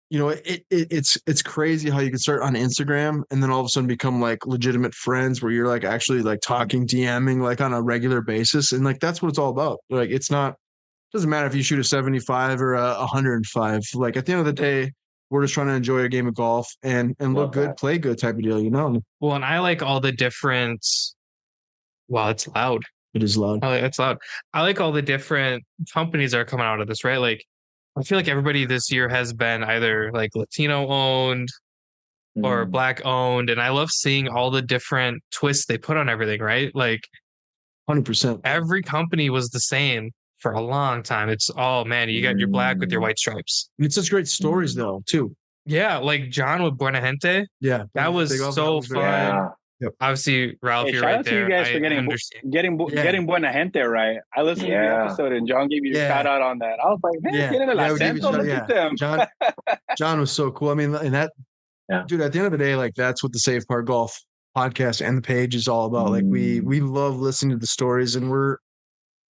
you know, it's crazy how you can start on Instagram and then all of a sudden become like legitimate friends where you're like actually like talking, DMing like on a regular basis. And like, that's what it's all about. Like, doesn't matter if you shoot a 75 or a 105. Like at the end of the day, we're just trying to enjoy a game of golf and look good, play good type of deal, you know? Well, and I like all the different, wow, it's loud. It is loud. It's loud. I like all the different companies that are coming out of this, right? Like, I feel like everybody this year has been either like Latino owned or Black owned. And I love seeing all the different twists they put on everything, right? Like 100%. Every company was the same for a long time. It's man, you got your black with your white stripes. It's just great stories though, too. Yeah. Like John with Buena Gente. Yeah. That was so fun. Yeah. Yep. Obviously, Ralph, you're right there. Shout out to you guys for getting Buena Gente right. I listened to the episode and John gave you a shout out on that. I was like, man, get in the acento, look at them. John was so cool. I mean, and that, dude, at the end of the day, like that's what the Safe Par Golf podcast and the page is all about. Like we love listening to the stories, and we're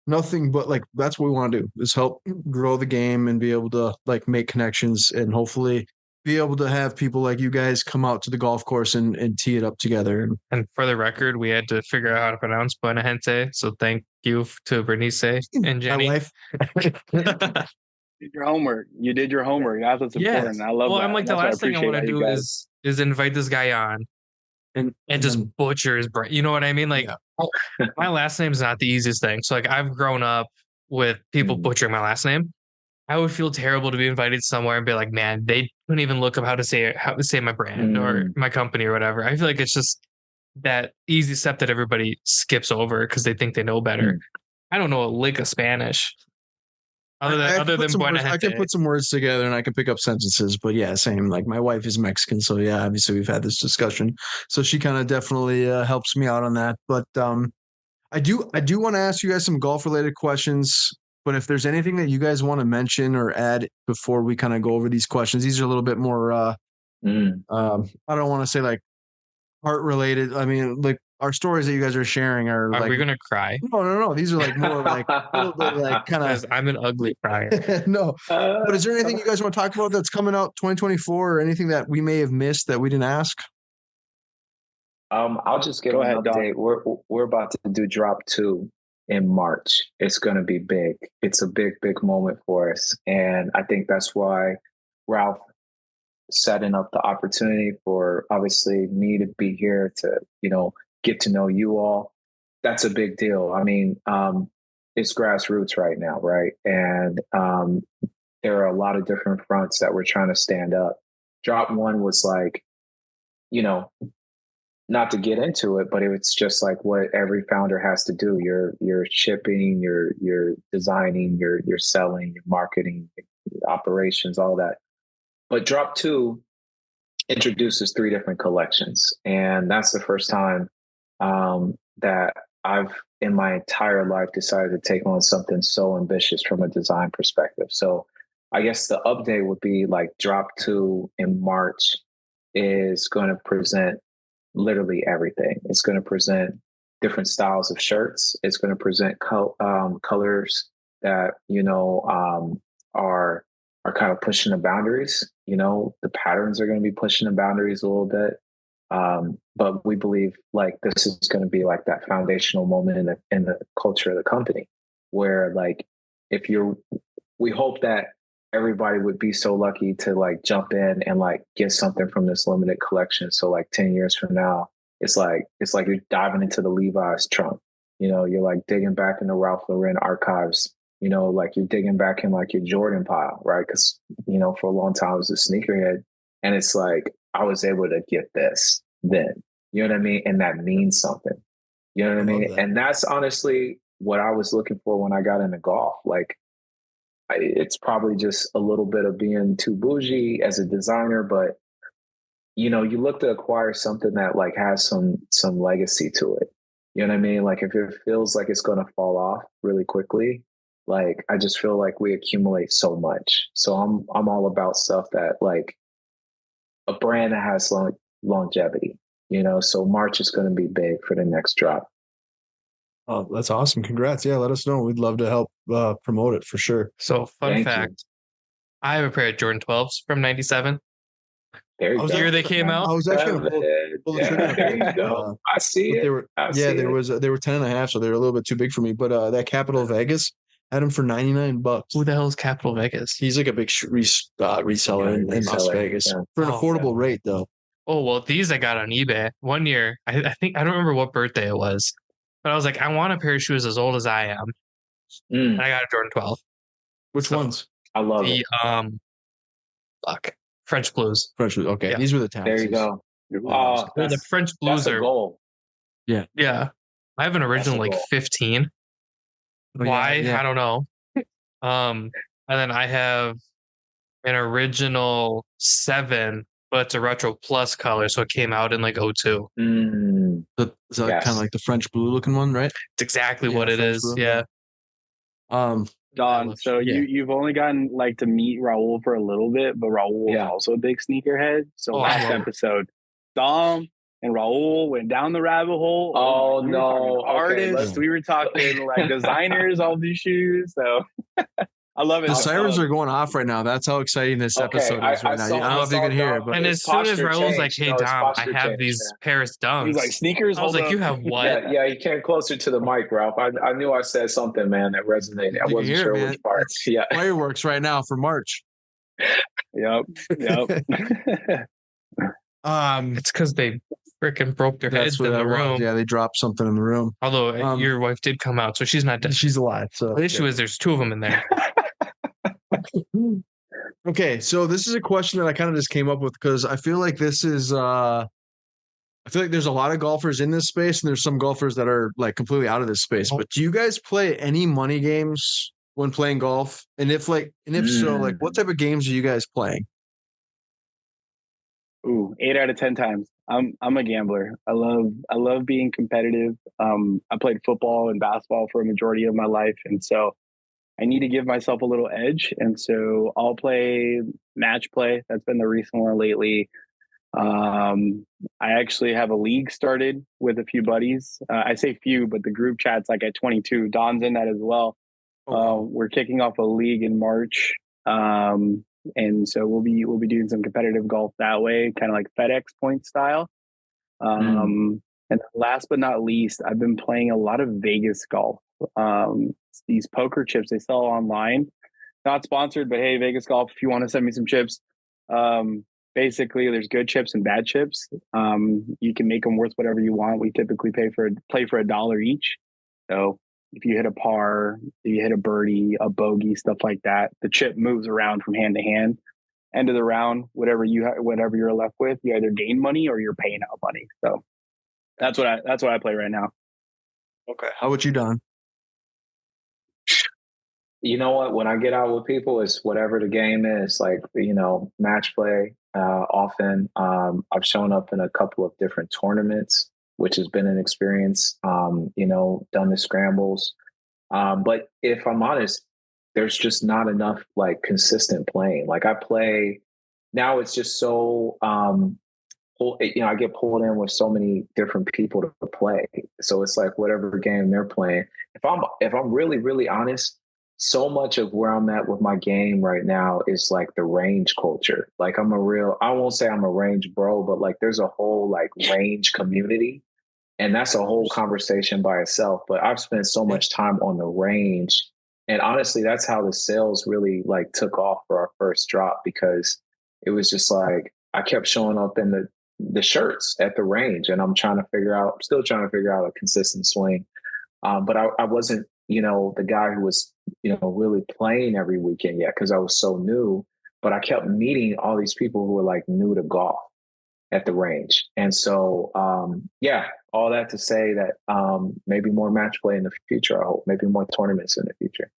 nothing but like that's what we want to do is help grow the game and be able to like make connections and hopefully be able to have people like you guys come out to the golf course and tee it up together. And for the record, we had to figure out how to pronounce Buena Gente. So thank you to Bernice and Jenny. My wife. Did your homework. You did your homework. That's what's important. I love that. Well, I'm like, the last thing I want to do is invite this guy on and just butcher his brain. You know what I mean? Like my last name is not the easiest thing. So like I've grown up with people butchering my last name. I would feel terrible to be invited somewhere and be like, man, they couldn't even look up how to say my brand or my company or whatever. I feel like it's just that easy step that everybody skips over because they think they know better. I don't know a lick of Spanish. Other than Buena I can Gente. put some words together and I can pick up sentences, but yeah, same. Like my wife is Mexican, so yeah, obviously we've had this discussion. So she kind of definitely helps me out on that. But I do want to ask you guys some golf related questions. But if there's anything that you guys want to mention or add before we kind of go over these questions, these are a little bit more. I don't want to say like heart related. I mean, like our stories that you guys are sharing are like. Are we gonna cry? No. These are like more like a little bit like kind of. Because I'm an ugly crier. No, but is there anything you guys want to talk about that's coming out 2024, or anything that we may have missed that we didn't ask? I'll just give an update. We're about to do drop 2 in March. It's going to be big. It's a big moment for us, and I think that's why Ralph setting up the opportunity for obviously me to be here to get to know you all. That's a big deal. I mean, it's grassroots right now, right? And there are a lot of different fronts that we're trying to stand up. Drop 1 was like, not to get into it, but it's just like what every founder has to do. You're shipping, you're designing, you're selling, you're marketing, operations, all that. But Drop 2 introduces 3 different collections. And that's the first time that I've, in my entire life, decided to take on something so ambitious from a design perspective. So I guess the update would be like Drop 2 in March is going to present literally everything. It's going to present different styles of shirts. It's going to present colors that, are kind of pushing the boundaries. The patterns are going to be pushing the boundaries a little bit. But we believe like this is going to be like that foundational moment in the culture of the company where like, we hope that everybody would be so lucky to like jump in and like get something from this limited collection. So like 10 years from now, it's like you're diving into the Levi's trunk, you're like digging back in the Ralph Lauren archives, like you're digging back in like your Jordan pile, right? Because, for a long time I was a sneakerhead, and it's like, I was able to get this then, you know what I mean? And that means something, you know what I mean? That. And that's honestly what I was looking for when I got into golf. Like, it's probably just a little bit of being too bougie as a designer, but you look to acquire something that like has some legacy to it. You know what I mean? Like if it feels like it's going to fall off really quickly, like I just feel like we accumulate so much. So I'm all about stuff that like a brand that has longevity. So March is going to be big for the next drop. Oh, that's awesome. Congrats. Yeah, let us know. We'd love to help promote it for sure. So fun fact, I have a pair of Jordan 12s from 97. There you go. The year they came out. I was actually going to pull the trigger. There you go. I see it. They were 10.5, so they were a little bit too big for me. But that Vegas had them for $99. Who the hell is Capital Vegas? He's like a big reseller in Las Vegas for an affordable rate, though. Oh, well, these I got on eBay. One year, I think, I don't remember what birthday it was, but I was like, I want a pair of shoes as old as I am. And I got a Jordan 12. Which ones? I love it. French Blues. Okay. Yeah. These were the taxis. There you go. The French Blues are gold. Yeah. Yeah. I have an original like 15. Why? Yeah. I don't know. And then I have an original 7, but it's a Retro Plus color, so it came out in like 02. Is that kind of like the French blue looking one, right? It's exactly what it is. Blue, yeah. Don, so you've only gotten like to meet Raul for a little bit, but Raul is also a big sneakerhead. So last episode, Dom and Raul went down the rabbit hole. Oh no, artists. We were talking like designers, all these shoes. So I love it. The sirens are going off right now. That's how exciting this episode is right now. I don't know if you can hear it. But and as soon as Raul's like, "Hey Dom, I have these Paris Dunks," he's like, "Sneakers." I was like, "You have what?" Yeah, you came closer to the mic, Ralph. I knew I said something, man, that resonated. I wasn't sure which part. Yeah, fireworks right now for March. Yep. It's because they freaking broke their heads in the room. Yeah, they dropped something in the room. Although your wife did come out, so she's not dead. She's alive. So the issue is there's 2 of them in there. Okay, so this is a question that I kind of just came up with because I feel like this is I feel like there's a lot of golfers in this space, and there's some golfers that are like completely out of this space. But do you guys play any money games when playing golf? And if so, like what type of games are you guys playing? Ooh, 8 out of 10 times. I'm a gambler. I love being competitive. I played football and basketball for a majority of my life, and so I need to give myself a little edge. And so I'll play match play. That's been the recent one lately. I actually have a league started with a few buddies. I say few, but the group chat's like at 22. Don's in that as well. We're kicking off a league in March. And so we'll be doing some competitive golf that way, kind of like FedEx point style. And last but not least, I've been playing a lot of Vegas golf. These poker chips they sell online, not sponsored, but hey, Vegas golf, if you want to send me some chips. Basically there's good chips and bad chips. You can make them worth whatever you want. We typically play for $1 each. So if you hit a par, if you hit a birdie, a bogey, stuff like that, the chip moves around from hand to hand. End of the round, whatever you're left with, you either gain money or you're paying out money. So that's what I play right now. Okay. How about you, Don? You know what? When I get out with people, it's whatever the game is, like, match play. Often I've shown up in a couple of different tournaments, which has been an experience, done the scrambles. But if I'm honest, there's just not enough like consistent playing. Like I play now, it's just so, I get pulled in with so many different people to play. So it's like whatever game they're playing. If I'm really, really honest, so much of where I'm at with my game right now is like the range culture. Like I won't say I'm a range bro, but like there's a whole like range community. And that's a whole conversation by itself. But I've spent so much time on the range. And honestly, that's how the sales really like took off for our first drop, because it was just like I kept showing up in the shirts at the range, and I'm still trying to figure out a consistent swing. But I wasn't, the guy who was, really playing every weekend yet, because I was so new. But I kept meeting all these people who were like new to golf at the range. And so, all that to say that maybe more match play in the future. I hope maybe more tournaments in the future.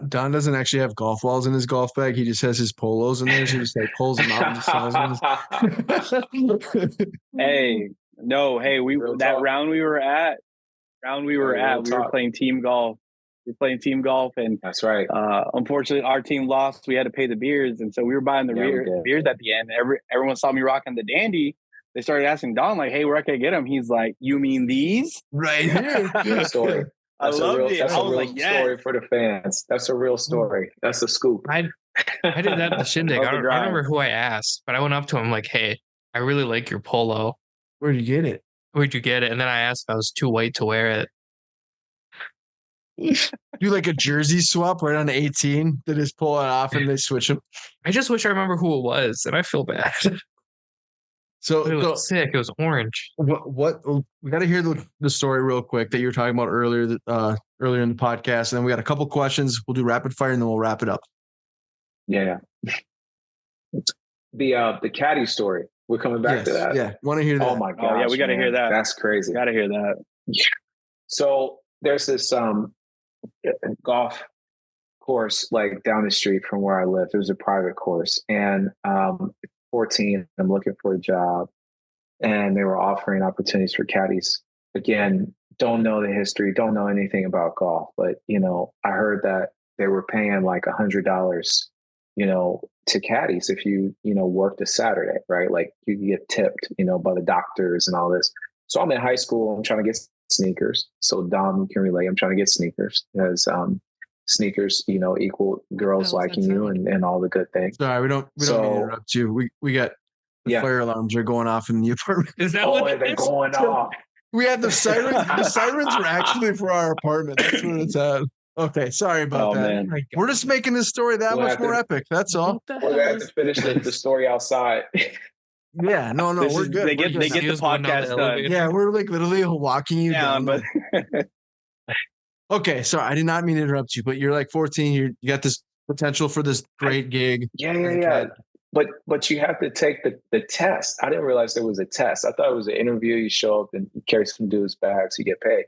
Don doesn't actually have golf balls in his golf bag. He just has his polos in there. So he just like pulls them out and just sells them. Hey, round we were at, we were playing team golf. We were playing team golf, and that's right. Unfortunately, our team lost. We had to pay the beers, and so we were buying the beers at the end. Everyone saw me rocking the Dandy. They started asking Don, like, "Hey, where can I get them?" He's like, "You mean these right here?" Real story. That's I loved it. That's a real story for the fans. That's a real story. That's a scoop. I did that at the shindig. I don't remember who I asked, but I went up to him like, "Hey, I really like your polo. Where'd you get it? And then I asked if I was too white to wear it. Do like a jersey swap right on 18? They just pull it off and they switch them. I just wish I remember who it was, and I feel bad. So it was sick. It was orange. What we got to hear the story real quick that you were talking about earlier in the podcast, and then we got a couple questions. We'll do rapid fire and then we'll wrap it up. Yeah. The caddy story. We're coming back to that. Yeah, want to hear that? Oh my god! Yeah, we got to hear that. That's crazy. Got to hear that. So there's this golf course like down the street from where I live. It was a private course, and 14, I'm looking for a job, and they were offering opportunities for caddies. Again, don't know the history, don't know anything about golf, but I heard that they were paying like $100, to caddies if you worked a Saturday, right? Like you get tipped, by the doctors and all this. So I'm in high school, I'm trying to get sneakers. So Dom, you can relate. I'm trying to get sneakers because sneakers, equal girls liking you and all the good things. Sorry, we don't mean to interrupt you. We got the fire alarms are going off in the apartment. Is that what they're going off? We had the sirens. The sirens were actually for our apartment. That's what it's at. Okay, sorry about that. Man. We're just making this story that much more epic. That's all. We're gonna have to finish the story outside. Yeah, no, we're good. They get the podcast done. Yeah, we're like literally walking you down. But okay, sorry, I did not mean to interrupt you, but you're like 14. You got this potential for this great gig. Yeah. but you have to take the test. I didn't realize there was a test. I thought it was an interview. You show up and you carry some dude's bags, you get paid.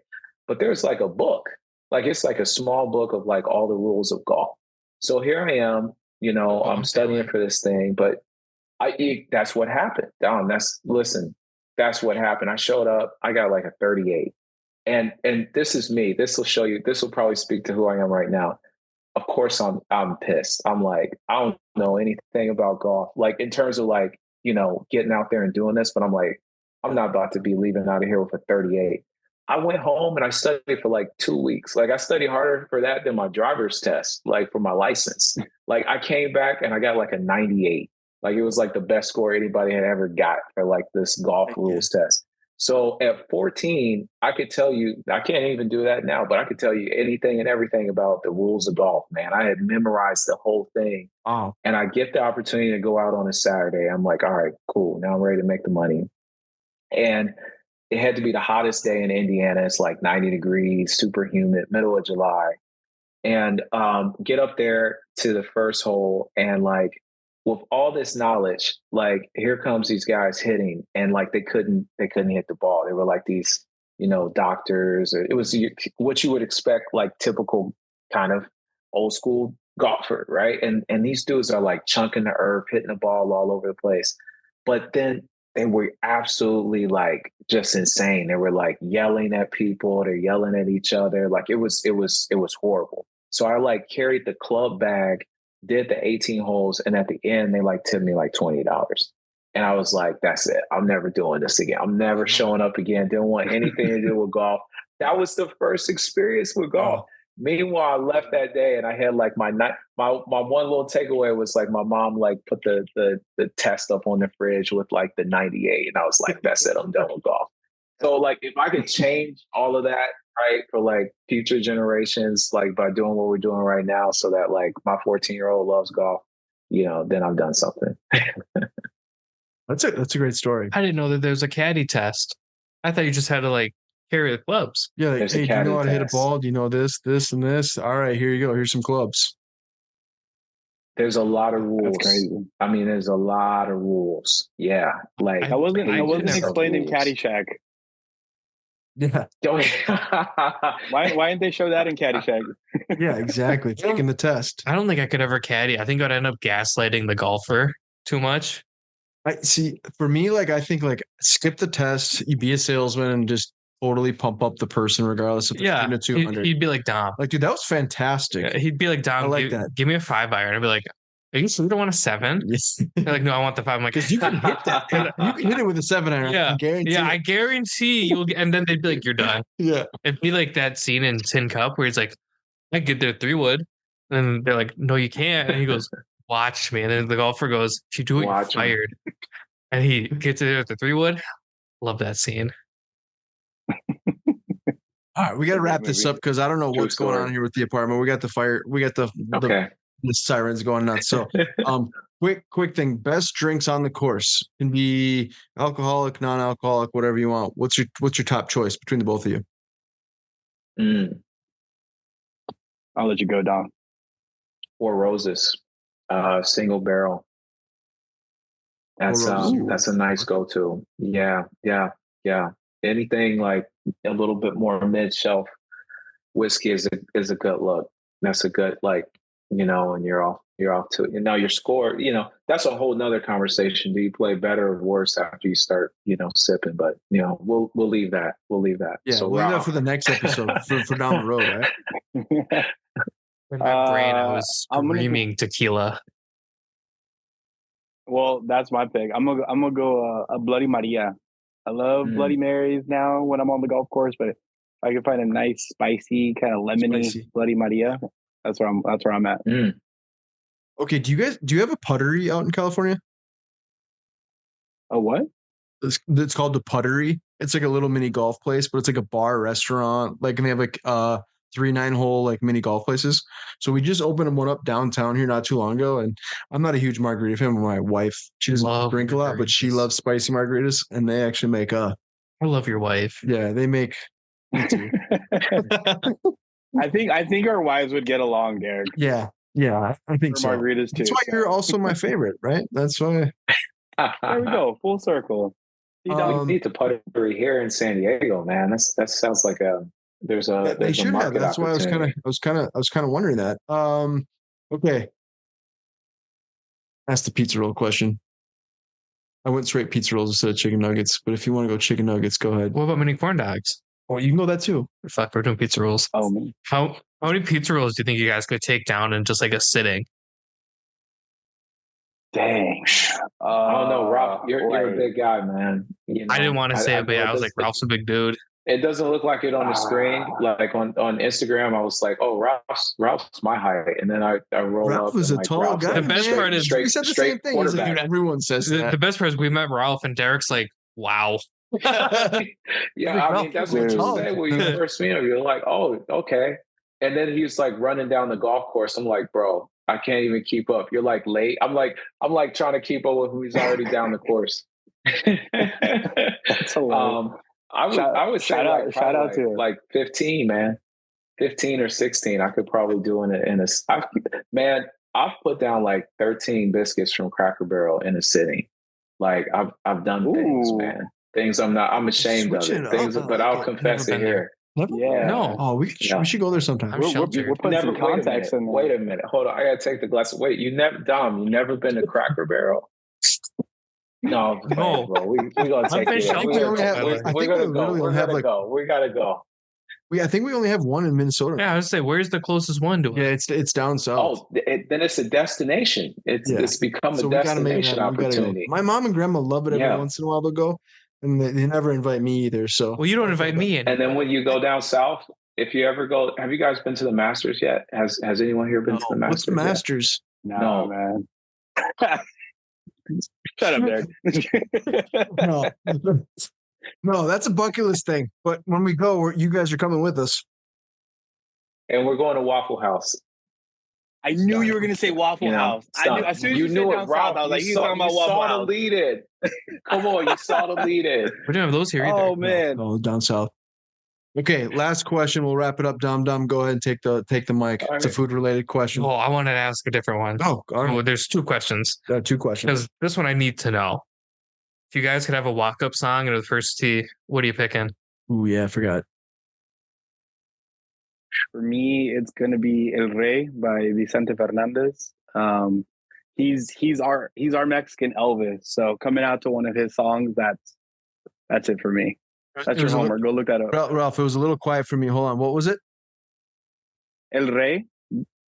But there's like a book, like it's like a small book of like all the rules of golf. So here I am, I'm studying for this thing, but that's what happened. Don, that's what happened. I showed up, I got like a 38. And this is me. This will show you, this will probably speak to who I am right now. Of course I'm pissed. I'm like, I don't know anything about golf. Like in terms of like, getting out there and doing this, but I'm like, I'm not about to be leaving out of here with a 38. I went home and I studied for like 2 weeks. Like I studied harder for that than my driver's test, like for my license. Like I came back and I got like a 98. Like it was like the best score anybody had ever got for like this golf rules test. So at 14, I could tell you, I can't even do that now, but I could tell you anything and everything about the rules of golf, man. I had memorized the whole thing. Oh. And I get the opportunity to go out on a Saturday. I'm like, all right, cool. Now I'm ready to make the money. And it had to be the hottest day in Indiana. It's like 90 degrees, super humid, middle of July. And get up there to the first hole and like, with all this knowledge, like here comes these guys hitting and like they couldn't hit the ball. They were like these, doctors, or it was what you would expect, like typical kind of old school golfer, right? And these dudes are like chunking the earth, hitting the ball all over the place. But then they were absolutely like just insane. They were like yelling at people, they're yelling at each other. Like it was horrible. So I like carried the club bag, did the 18 holes, and at the end they like tipped me like $20. And I was like, that's it. I'm never doing this again. I'm never showing up again. Didn't want anything to do with golf. That was the first experience with golf. Meanwhile, I left that day and I had like my one little takeaway was like my mom like put the test up on the fridge with like the 98. And I was like, that's it. I'm done with golf. So like if I could change all of that, right, for like future generations, like by doing what we're doing right now, so that like my 14-year-old loves golf, then I've done something. That's a great story. I didn't know that there's a caddy test. I thought you just had to like carry the clubs. Yeah, like, hey, do you know how to hit a ball? Do you know this, and this? All right, here you go. Here's some clubs. There's a lot of rules. I mean, there's a lot of rules. Yeah, like I wasn't explained in Caddyshack. Yeah. Why didn't they show that in Caddyshack? Yeah, exactly. Taking the test. I don't think I could ever caddy. I think I'd end up gaslighting the golfer too much. I see. For me, like I think like skip the test. You be a salesman and just totally pump up the person regardless of 200. He'd be like, Dom. Like, dude, that was fantastic. Yeah, he'd be like, Dom, I like that. Give me a 5-iron. I'd be like, are you sure you don't want a 7? Yes. They're like, no, I want the 5. I'm like, because you can hit that. You can hit it with a 7-iron. Yeah, I guarantee you'll get. And then they'd be like, you're done. Yeah, it'd be like that scene in Tin Cup where he's like, I get there 3-wood, and they're like, no, you can't. And he goes, watch me. And then the golfer goes, if you do it, you're fired. And he gets there with the 3-wood. Love that scene. All right, we got to wrap this up because I don't know what's going on here with the apartment. We got the fire. We got the sirens going nuts. So, quick thing. Best drinks on the course can be alcoholic, non-alcoholic, whatever you want. What's your top choice between the both of you? I'll let you go, Dom. Four Roses, single barrel. That's a nice go-to. Yeah. Anything like a little bit more mid-shelf whiskey is a good look. That's a good and you're off to it. And now your score, that's a whole nother conversation. Do you play better or worse after you start, sipping? But we'll leave that. Yeah, so we'll leave that for the next episode for down the road, right? In my brain, I was screaming tequila. Well, that's my pick. I'm gonna go a Bloody Maria. I love Bloody Marys now when I'm on the golf course, but if I can find a nice spicy kind of lemony Bloody Maria, that's where I'm at. Okay, do you have a puttery out in California? A what? It's called the Puttery. It's like a little mini golf place, but it's like a bar restaurant. Like, and they have like 3 9-hole like mini golf places. So we just opened one up downtown here not too long ago. And I'm not a huge margarita fan. My wife, she doesn't drink a lot, but she loves spicy margaritas. And they actually make I love your wife. Yeah, they make. Me too. I think our wives would get along, Derek. Yeah. Yeah, I think For so. margaritas That's too, why so. you're also my favorite, right? That's why. There we go, full circle. We need to Puttery here in San Diego, man. That sounds like there's a They should have. market That's why I was kind of wondering that. Okay. Ask the pizza roll question. I went straight pizza rolls instead of chicken nuggets, but if you want to go chicken nuggets, go ahead. What about mini corn dogs? Oh, you can go that too. Fuck, we're doing pizza rolls. Oh man. How many pizza rolls do you think you guys could take down in just like a sitting? Dang. I don't know, Ralph. You're a big guy, man. You know, I didn't want to say it, but I was like, Ralph's a big dude. It doesn't look like it on the screen. Like on Instagram, I was like, "Oh, Ralph's my height," and then I roll Ralph up. is a like, tall Ralph's guy. The best straight, part is straight, we said the straight same thing. He's like, quarterback. dude, everyone says The best part is we met Ralph and Derek's like, wow. Yeah, I mean that's what you say when you first meet him. You're like, "Oh, okay," and then he's like running down the golf course. I'm like, "Bro, I can't even keep up. You're like late." I'm like trying to keep up with who he's already down the course. That's hilarious. I would say shout out to like 15, man. 15 or 16. I could probably do I've put down like 13 biscuits from Cracker Barrel in a sitting. Like I've done things, man. Things I'm ashamed of it. Things, but I'll confess it here. Yeah. No. Oh, we should go there sometime. We're putting some context in there. Wait a minute. Hold on. I gotta take the glass. Wait, you never been to Cracker Barrel? No, bro. We gonna take it. We gotta go. I think we only have one in Minnesota. Yeah, I would say, where's the closest one to it? Yeah, it's down south. Oh, then it's a destination. It's become a destination opportunity. My mom and grandma love it every once in a while. They'll go, and they never invite me either. So well, you don't invite me in. And then when you go down south, if you ever go, have you guys been to the Masters yet? Has anyone here been to the Masters? What's the Masters? No, man. Shut up, Derek. No, that's a bucket list thing. But when we go, you guys are coming with us. And we're going to Waffle House. I knew you were going to say Waffle House. I knew, as soon as you knew it, Ralph. I was like, you talking about Waffle House? You saw the lead in. Come on, you saw the lead in. We don't have those here either. Oh, man. No, down south. Okay, last question. We'll wrap it up. Dom, go ahead and take the mic. It's a food-related question. Well, I wanted to ask a different one. Oh, all right. There's two questions. 2 questions. Because this one I need to know. If you guys could have a walk-up song into the first tee, what are you picking? Oh, yeah, I forgot. For me, it's going to be El Rey by Vicente Fernandez. He's our Mexican Elvis. So coming out to one of his songs, that's it for me. That's your homework. Go look that up. Ralph, it was a little quiet for me. Hold on. What was it? El Rey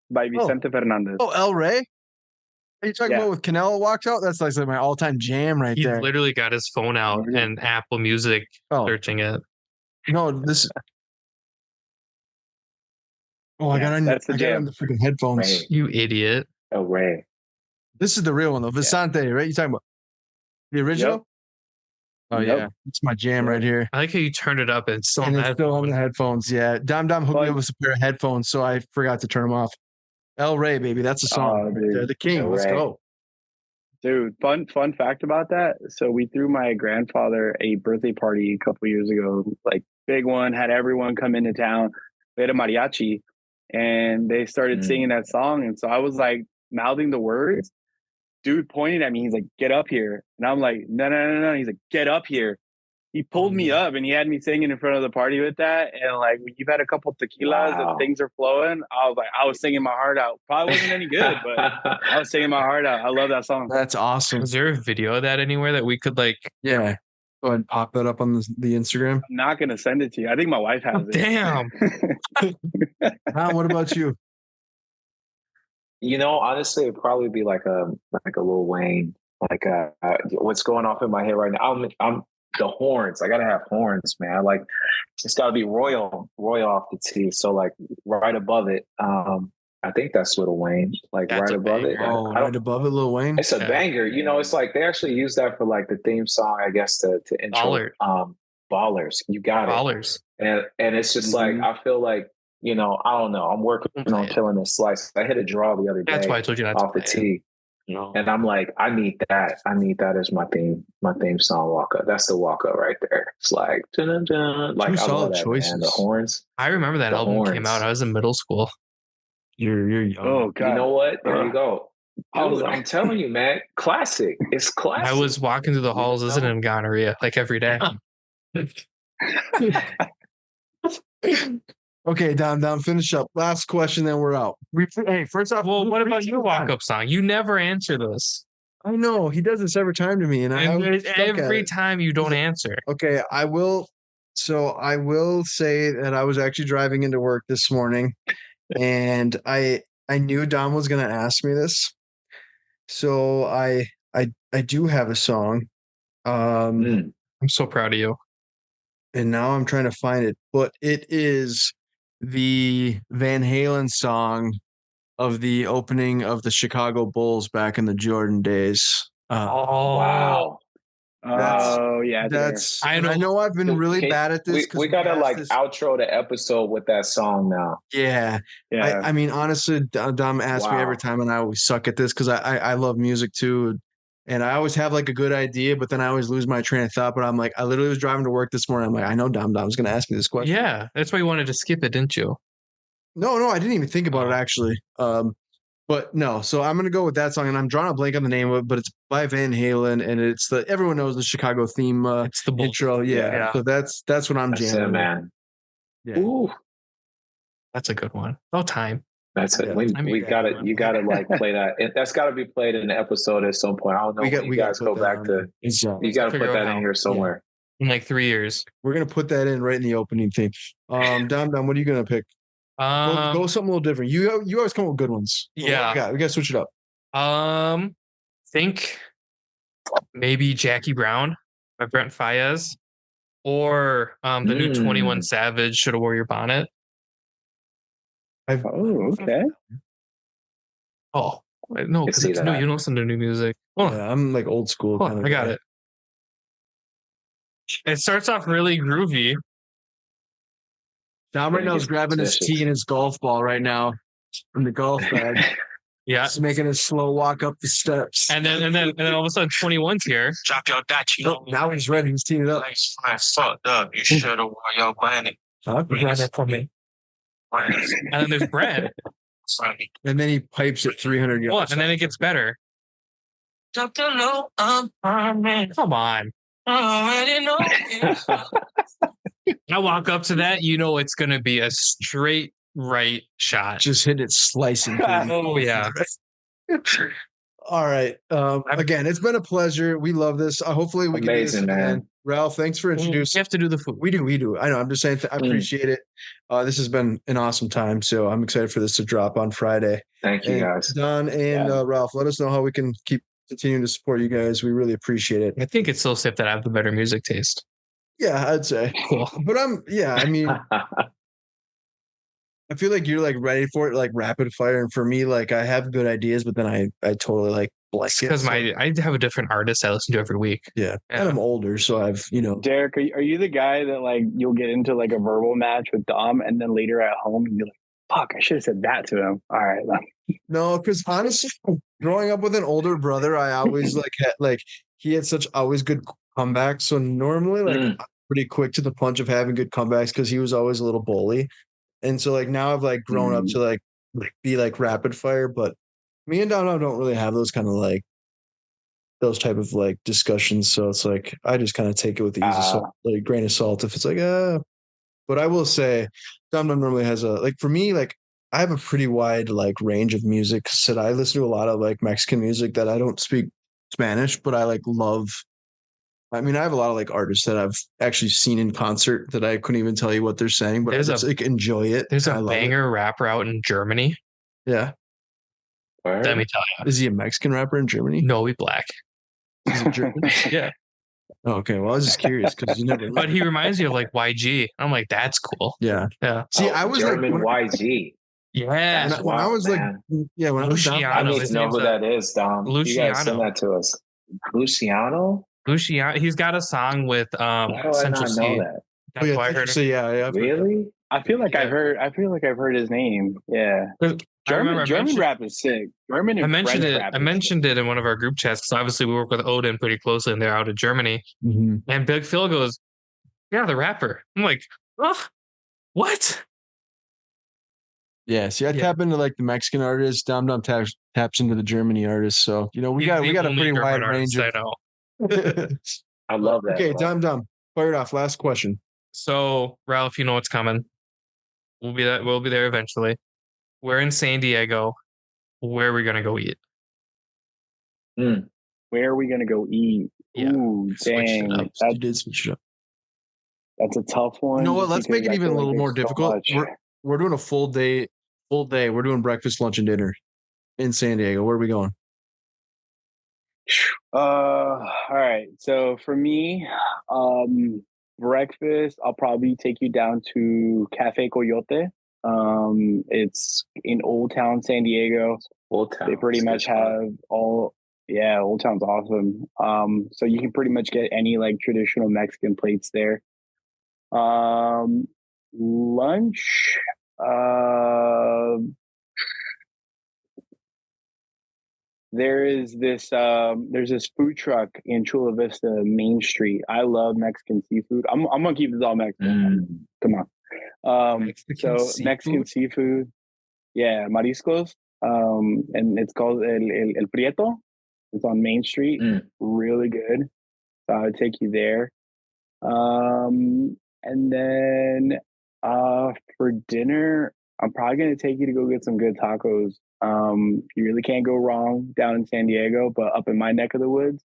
by Vicente Fernandez. Oh, El Rey? Are you talking about with Canelo walks out? That's like my all-time jam right there. He literally got his phone out and Apple Music searching it. No, this. Oh, I got the freaking headphones. Ray. You idiot. Oh, Ray. This is the real one though. Vicente, right? You talking about the original? Yep. Oh yeah, it's my jam right here. I like how you turned it up and it's still on the headphones. Yeah, Dom hooked me up with a pair of headphones, so I forgot to turn them off. El Rey, baby, that's a song. They're the king. Let's go, dude. Fun fact about that. So we threw my grandfather a birthday party a couple years ago, like big one. Had everyone come into town. We had a mariachi, and they started singing that song, and so I was like mouthing the words. Dude pointed at me. He's like, "Get up here," and I'm like, "No." He's like, "Get up here." He pulled me up and he had me singing in front of the party with that. And like, when you've had a couple tequilas and things are flowing, I was singing my heart out. Probably wasn't any good, but I was singing my heart out. I love that song. That's awesome. Is there a video of that anywhere that we could like? Yeah. Go ahead and pop that up on the Instagram. I'm not going to send it to you. I think my wife has it. Damn. What about you? You know, honestly, it'd probably be like a Lil Wayne, like what's going off in my head right now. I'm the horns. I gotta have horns, man. Like it's gotta be royal off the tee. So like right above it, I think that's Lil Wayne. Like that's right above it. Oh, right above it, Lil Wayne. It's a banger. You know, it's like they actually use that for like the theme song, I guess, to intro. Ballers. You got Ballers. And it's just like I feel like. You know, I don't know. I'm working on killing this slice. I hit a draw the other day. That's why I told you not off the tee. No. And I'm like, I need that. I need that as my theme song walk up. That's the walk up right there. It's like, dun, dun. Like I love that, man. The horns. I remember that album came out. I was in middle school. You're young. Oh God! You know what? There you go. Dude, I'm telling you, man, classic. It's classic. I was walking through the halls listening to gonorrhea like every day. Okay, down. Finish up. Last question, then we're out. Hey, first off, Well, what about your walk-up song? You never answer this. I know he does this every time to me, and Every time you don't answer. Okay, I will. So I will say that I was actually driving into work this morning, and I knew Dom was going to ask me this, so I do have a song. I'm so proud of you. And now I'm trying to find it, but it is the Van Halen song of the opening of the Chicago Bulls back in the Jordan days. Wow. That's I know I've been really bad at this. We gotta outro the episode with that song now. Yeah. I mean, honestly, Dom asks me every time, and I always suck at this because I love music too. And I always have like a good idea, but then I always lose my train of thought. But I'm like, I literally was driving to work this morning. I'm like, I know Dom's going to ask me this question. Yeah, that's why you wanted to skip it, didn't you? No, I didn't even think about it actually. But no, so I'm going to go with that song, and I'm drawing a blank on the name of it, but it's by Van Halen, and it's everyone knows the Chicago theme. It's the intro, yeah. So that's what I'm jamming. It, man. Yeah. Ooh, that's a good one. No time. That's it. You gotta like play that. That's got to be played in the episode at some point. I don't know. You guys go back to. You got to put that in here somewhere. In like 3 years, we're gonna put that in right in the opening theme. Dom, what are you gonna pick? Go something a little different. You always come up with good ones. Yeah, we got to switch it up. Think maybe Jackie Brown by Brent Faiyaz, or the new 21 Savage, Should Have Wore Your Bonnet. Okay. Oh no, because it's new. You don't listen to new music. Yeah, I'm like old school. I got it. It starts off really groovy. Dom right now is grabbing his tee and his golf ball right now from the golf bag. Yeah, he's making a slow walk up the steps, and then all of a sudden 21's here. Drop your dot, you know. Now he's ready. He's teeing it up. I fucked up. You should have wore your bonnet. Grab that for me. And then there's Brad. And then he pipes at 300 yards. And then it gets better. Drop the low, come on. I already know. I walk up to that, it's going to be a straight right shot. Just hit it slicing. Oh, yeah. All right. Again, it's been a pleasure. We love this. Hopefully we can do this again. Ralph, thanks for introducing. You have to do the food. We do. I know. I'm just saying I appreciate it. This has been an awesome time. So I'm excited for this to drop on Friday. Thank you, guys. Don and Ralph, let us know how we can keep continuing to support you guys. We really appreciate it. I think it's so safe that I have the better music taste. Yeah, I'd say. Cool. But I mean, I feel like you're like ready for it, like rapid fire. And for me, like I have good ideas, but then I totally like blank it. Because I have a different artist I listen to every week. Yeah. And I'm older, so I've, Derek, are you the guy that like you'll get into like a verbal match with Dom and then later at home and be like, fuck, I should have said that to him. All right. No, because honestly, growing up with an older brother, I always he had such always good comebacks. So normally I'm pretty quick to the punch of having good comebacks because he was always a little bully. And so like now I've like grown up to like be like rapid fire, but me and Donna don't really have those kind of like those type of like discussions. So it's like I just kind of take it with the easy salt, like grain of salt. If it's like but I will say Dom normally has for me, like I have a pretty wide like range of music. So I listen to a lot of like Mexican music that I don't speak Spanish, but I like love. I mean, I have a lot of like artists that I've actually seen in concert that I couldn't even tell you what they're saying, but I just like enjoy it. There's a banger rapper out in Germany. Yeah. Let me tell you. Is he a Mexican rapper in Germany? No, he's black. Is he German? Yeah. Oh, okay. Well, I was just curious because you never. But he reminds me of like YG. I'm like, that's cool. Yeah. Yeah. See, I was German like YG. Yeah. When I was man. when I was down, I need to know who that is, Dom. Luciano. You guys send that to us. Luciano. He's got a song with Why do I not know that? That's why I heard it. Yeah. Really? I feel like I've heard his name. Yeah. German rap is sick. I mentioned it in one of our group chats because obviously we work with Odin pretty closely and they're out of Germany. Mm-hmm. And Big Phil goes, "Yeah, the rapper." I'm like, "Oh, what?" Yeah, see, I Yeah. tap into like the Mexican artists. Dom taps into the Germany artists. So we He's got the a only pretty German wide artist range I of. know. I love that. Okay, Dom, fire it off. Last question. So Ralph, you know what's coming. We'll be there eventually. We're in San Diego. Where are we gonna go eat? Where are we gonna go eat? Yeah, Ooh, switched it dang. up. You did switch it up. That's a tough one. You know what? just Let's because make it I even a feel like little more there's so difficult. much. We're doing a full day. We're doing breakfast, lunch, and dinner in San Diego. Where are we going? All right. So for me, breakfast, I'll probably take you down to Cafe Coyote. It's in Old Town San Diego. Old Town. They pretty much have Old Town's awesome. So you can pretty much get any like traditional Mexican plates there. Lunch, there's this food truck in Chula Vista Main Street. I love Mexican seafood. I'm gonna keep this all Mexican. Come on. Mexican seafood. Yeah, mariscos. And it's called El Prieto. It's on Main Street. Really good. So I would take you there. And then for dinner, I'm probably gonna take you to go get some good tacos. You really can't go wrong down in San Diego, but up in my neck of the woods,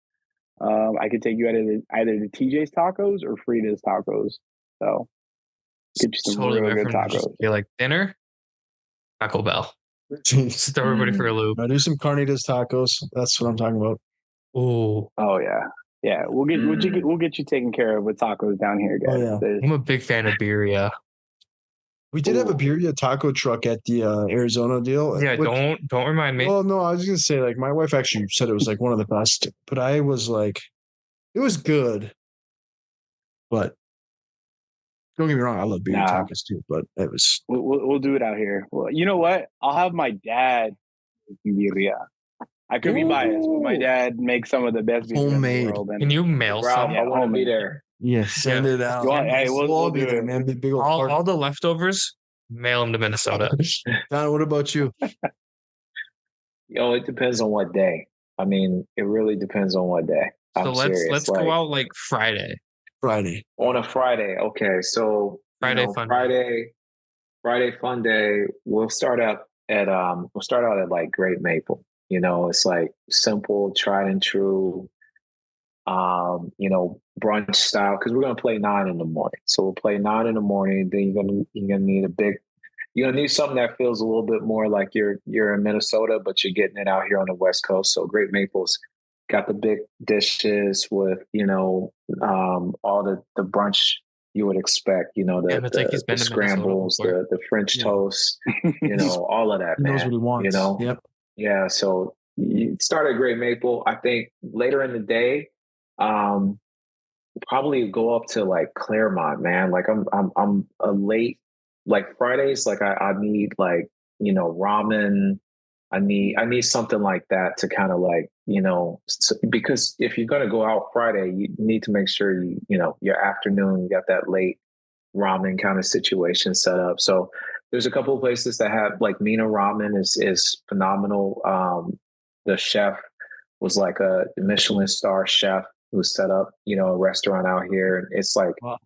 I could take you either the TJ's Tacos or Frida's Tacos. So get you some Totally real good different. Just tacos. be like dinner, Taco Bell. Just throw everybody for a loop. I do some carnitas tacos. That's what I'm talking about. Oh yeah. Yeah, we'll get you taken care of with tacos down here, guys. Oh, yeah. I'm a big fan of birria. We did have a birria taco truck at the Arizona deal. Yeah, don't remind me. Well, no, I was gonna say like my wife actually said it was like one of the best, but I was like, it was good, but don't get me wrong, I love birria tacos too. But it was. We'll do it out here. Well, you know what? I'll have my dad make birria. I could be biased, but my dad makes some of the best birria Homemade. in the world. Can you mail some? I want to be there. Yeah, send it out. Hey, we'll all do be there, it. man. Big old All the leftovers, mail them to Minnesota. Don, what about you? Yo, it depends on what day. I mean, it really depends on what day. So let's go out like Friday. On a Friday. Okay, so Friday fun day. We'll start out at like Great Maple. You know, it's like simple, tried and true. Brunch style, because we're gonna play 9 in the morning. So we'll play 9 in the morning. Then you're gonna need something that feels a little bit more like you're in Minnesota, but you're getting it out here on the West Coast. So Great Maple's got the big dishes with all the brunch you would expect. The scrambles, the French toast, all of that. He knows what he wants. Yep. Yeah. So you start at Great Maple. I think later in the day, probably go up to like Claremont, man. Like I'm a late, like Fridays, like I need like, ramen. I need something like that to kind of like, because if you're going to go out Friday, you need to make sure your afternoon, you got that late ramen kind of situation set up. So there's a couple of places that have like Mina Ramen is phenomenal. The chef was like a Michelin star chef who set up, a restaurant out here. And it's like, wow.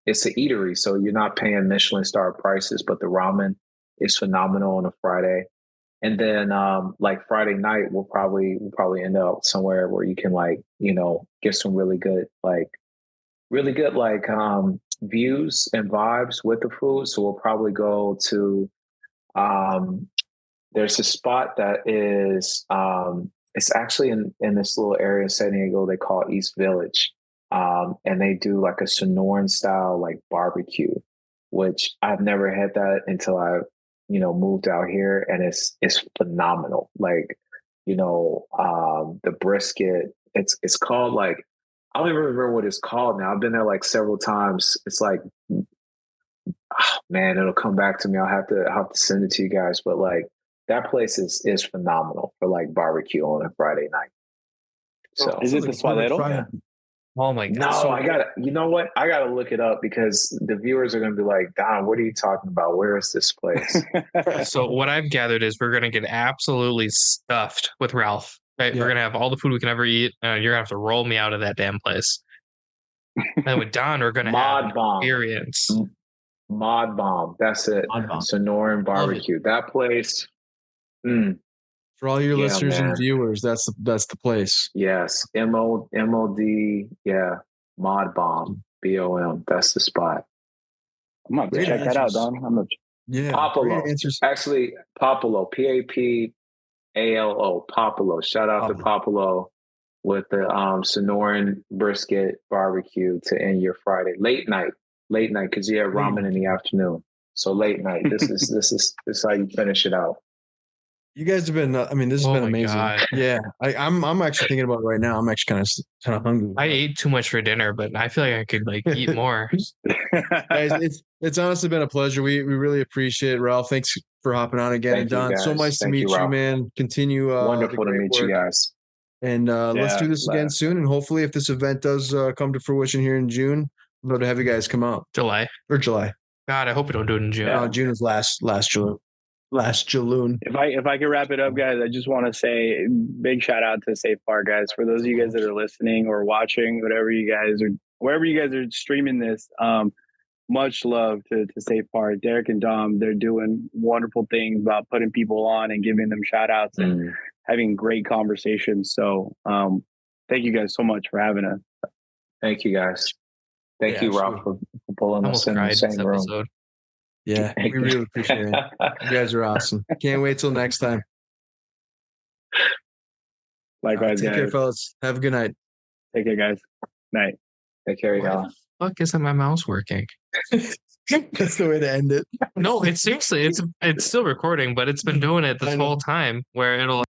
It's an eatery. So you're not paying Michelin star prices, but the ramen is phenomenal on a Friday. And then like Friday night, we'll probably end up somewhere where you can like, get some really good views and vibes with the food. So we'll probably go to there's a spot that is it's actually in this little area in San Diego they call East Village. And they do like a Sonoran style like barbecue, which I've never had that until I moved out here, and it's phenomenal. Like, the brisket, it's called like, I don't even remember what it's called now. I've been there like several times. It's like, oh, man, it'll come back to me. I'll have to send it to you guys. But like that place is phenomenal for like barbecue on a Friday night. So is it the Suadero? Yeah. Oh my god! No, So I gotta. You know what? I gotta look it up because the viewers are gonna be like, "Don, what are you talking about? Where is this place?" So what I've gathered is we're gonna get absolutely stuffed with Ralph. Right? Yeah. We're gonna have all the food we can ever eat. You're gonna have to roll me out of that damn place. And with Don, we're gonna have Mod bomb. experience. Mod bomb. That's it. Mod bomb. Sonoran barbecue. That place. For all your Yeah, listeners man. and viewers, that's the place. Yes. MOD. Yeah. Mod bomb. BOM. That's the spot. I'm gonna have to Great check that out, answers. Don. I'm gonna Yeah. Popolo. Great answers. Actually, Popolo. PAPALO. Popolo. Shout out to Popolo with the Sonoran brisket barbecue to end your Friday. Late night because you have ramen in the afternoon. So late night. This is how you finish it out. You guys have been. I mean, this has Oh been my amazing. God. Yeah, I'm actually thinking about it right now. I'm actually kind of hungry. I ate too much for dinner, but I feel like I could like eat more. Guys, it's honestly been a pleasure. We really appreciate it, Ralph. Thanks for hopping on again. Thank And you, Don, so guys. nice to Thank you, meet you, Ralph. man. Continue. Wonderful the to great meet you work. guys. And let's do this again soon. And hopefully, if this event does come to fruition here in June, I'd love to have you guys come out. July. July. God, I hope we don't do it in June. Yeah. June is last June. Last June. If I could wrap it up, guys, I just want to say big shout out to Safe Park, guys. For those of you guys that are listening or watching, whatever you guys are, wherever you guys are streaming this, much love to Safe Park. Derek and Dom, they're doing wonderful things about putting people on and giving them shout outs and having great conversations. So thank you guys so much for having us. Thank you, guys. Thank you, Ralph, for pulling I us almost in the cried same this room. episode. Yeah, we really appreciate it. You guys are awesome. Can't wait till next time. Likewise, Take guys. care, fellas. Have a good night. Take care, guys. Night. Take care, Why y'all. the fuck isn't my mouse working? That's the way to end it. No, it's seriously, it's still recording, but it's been doing it this I know. whole time where it'll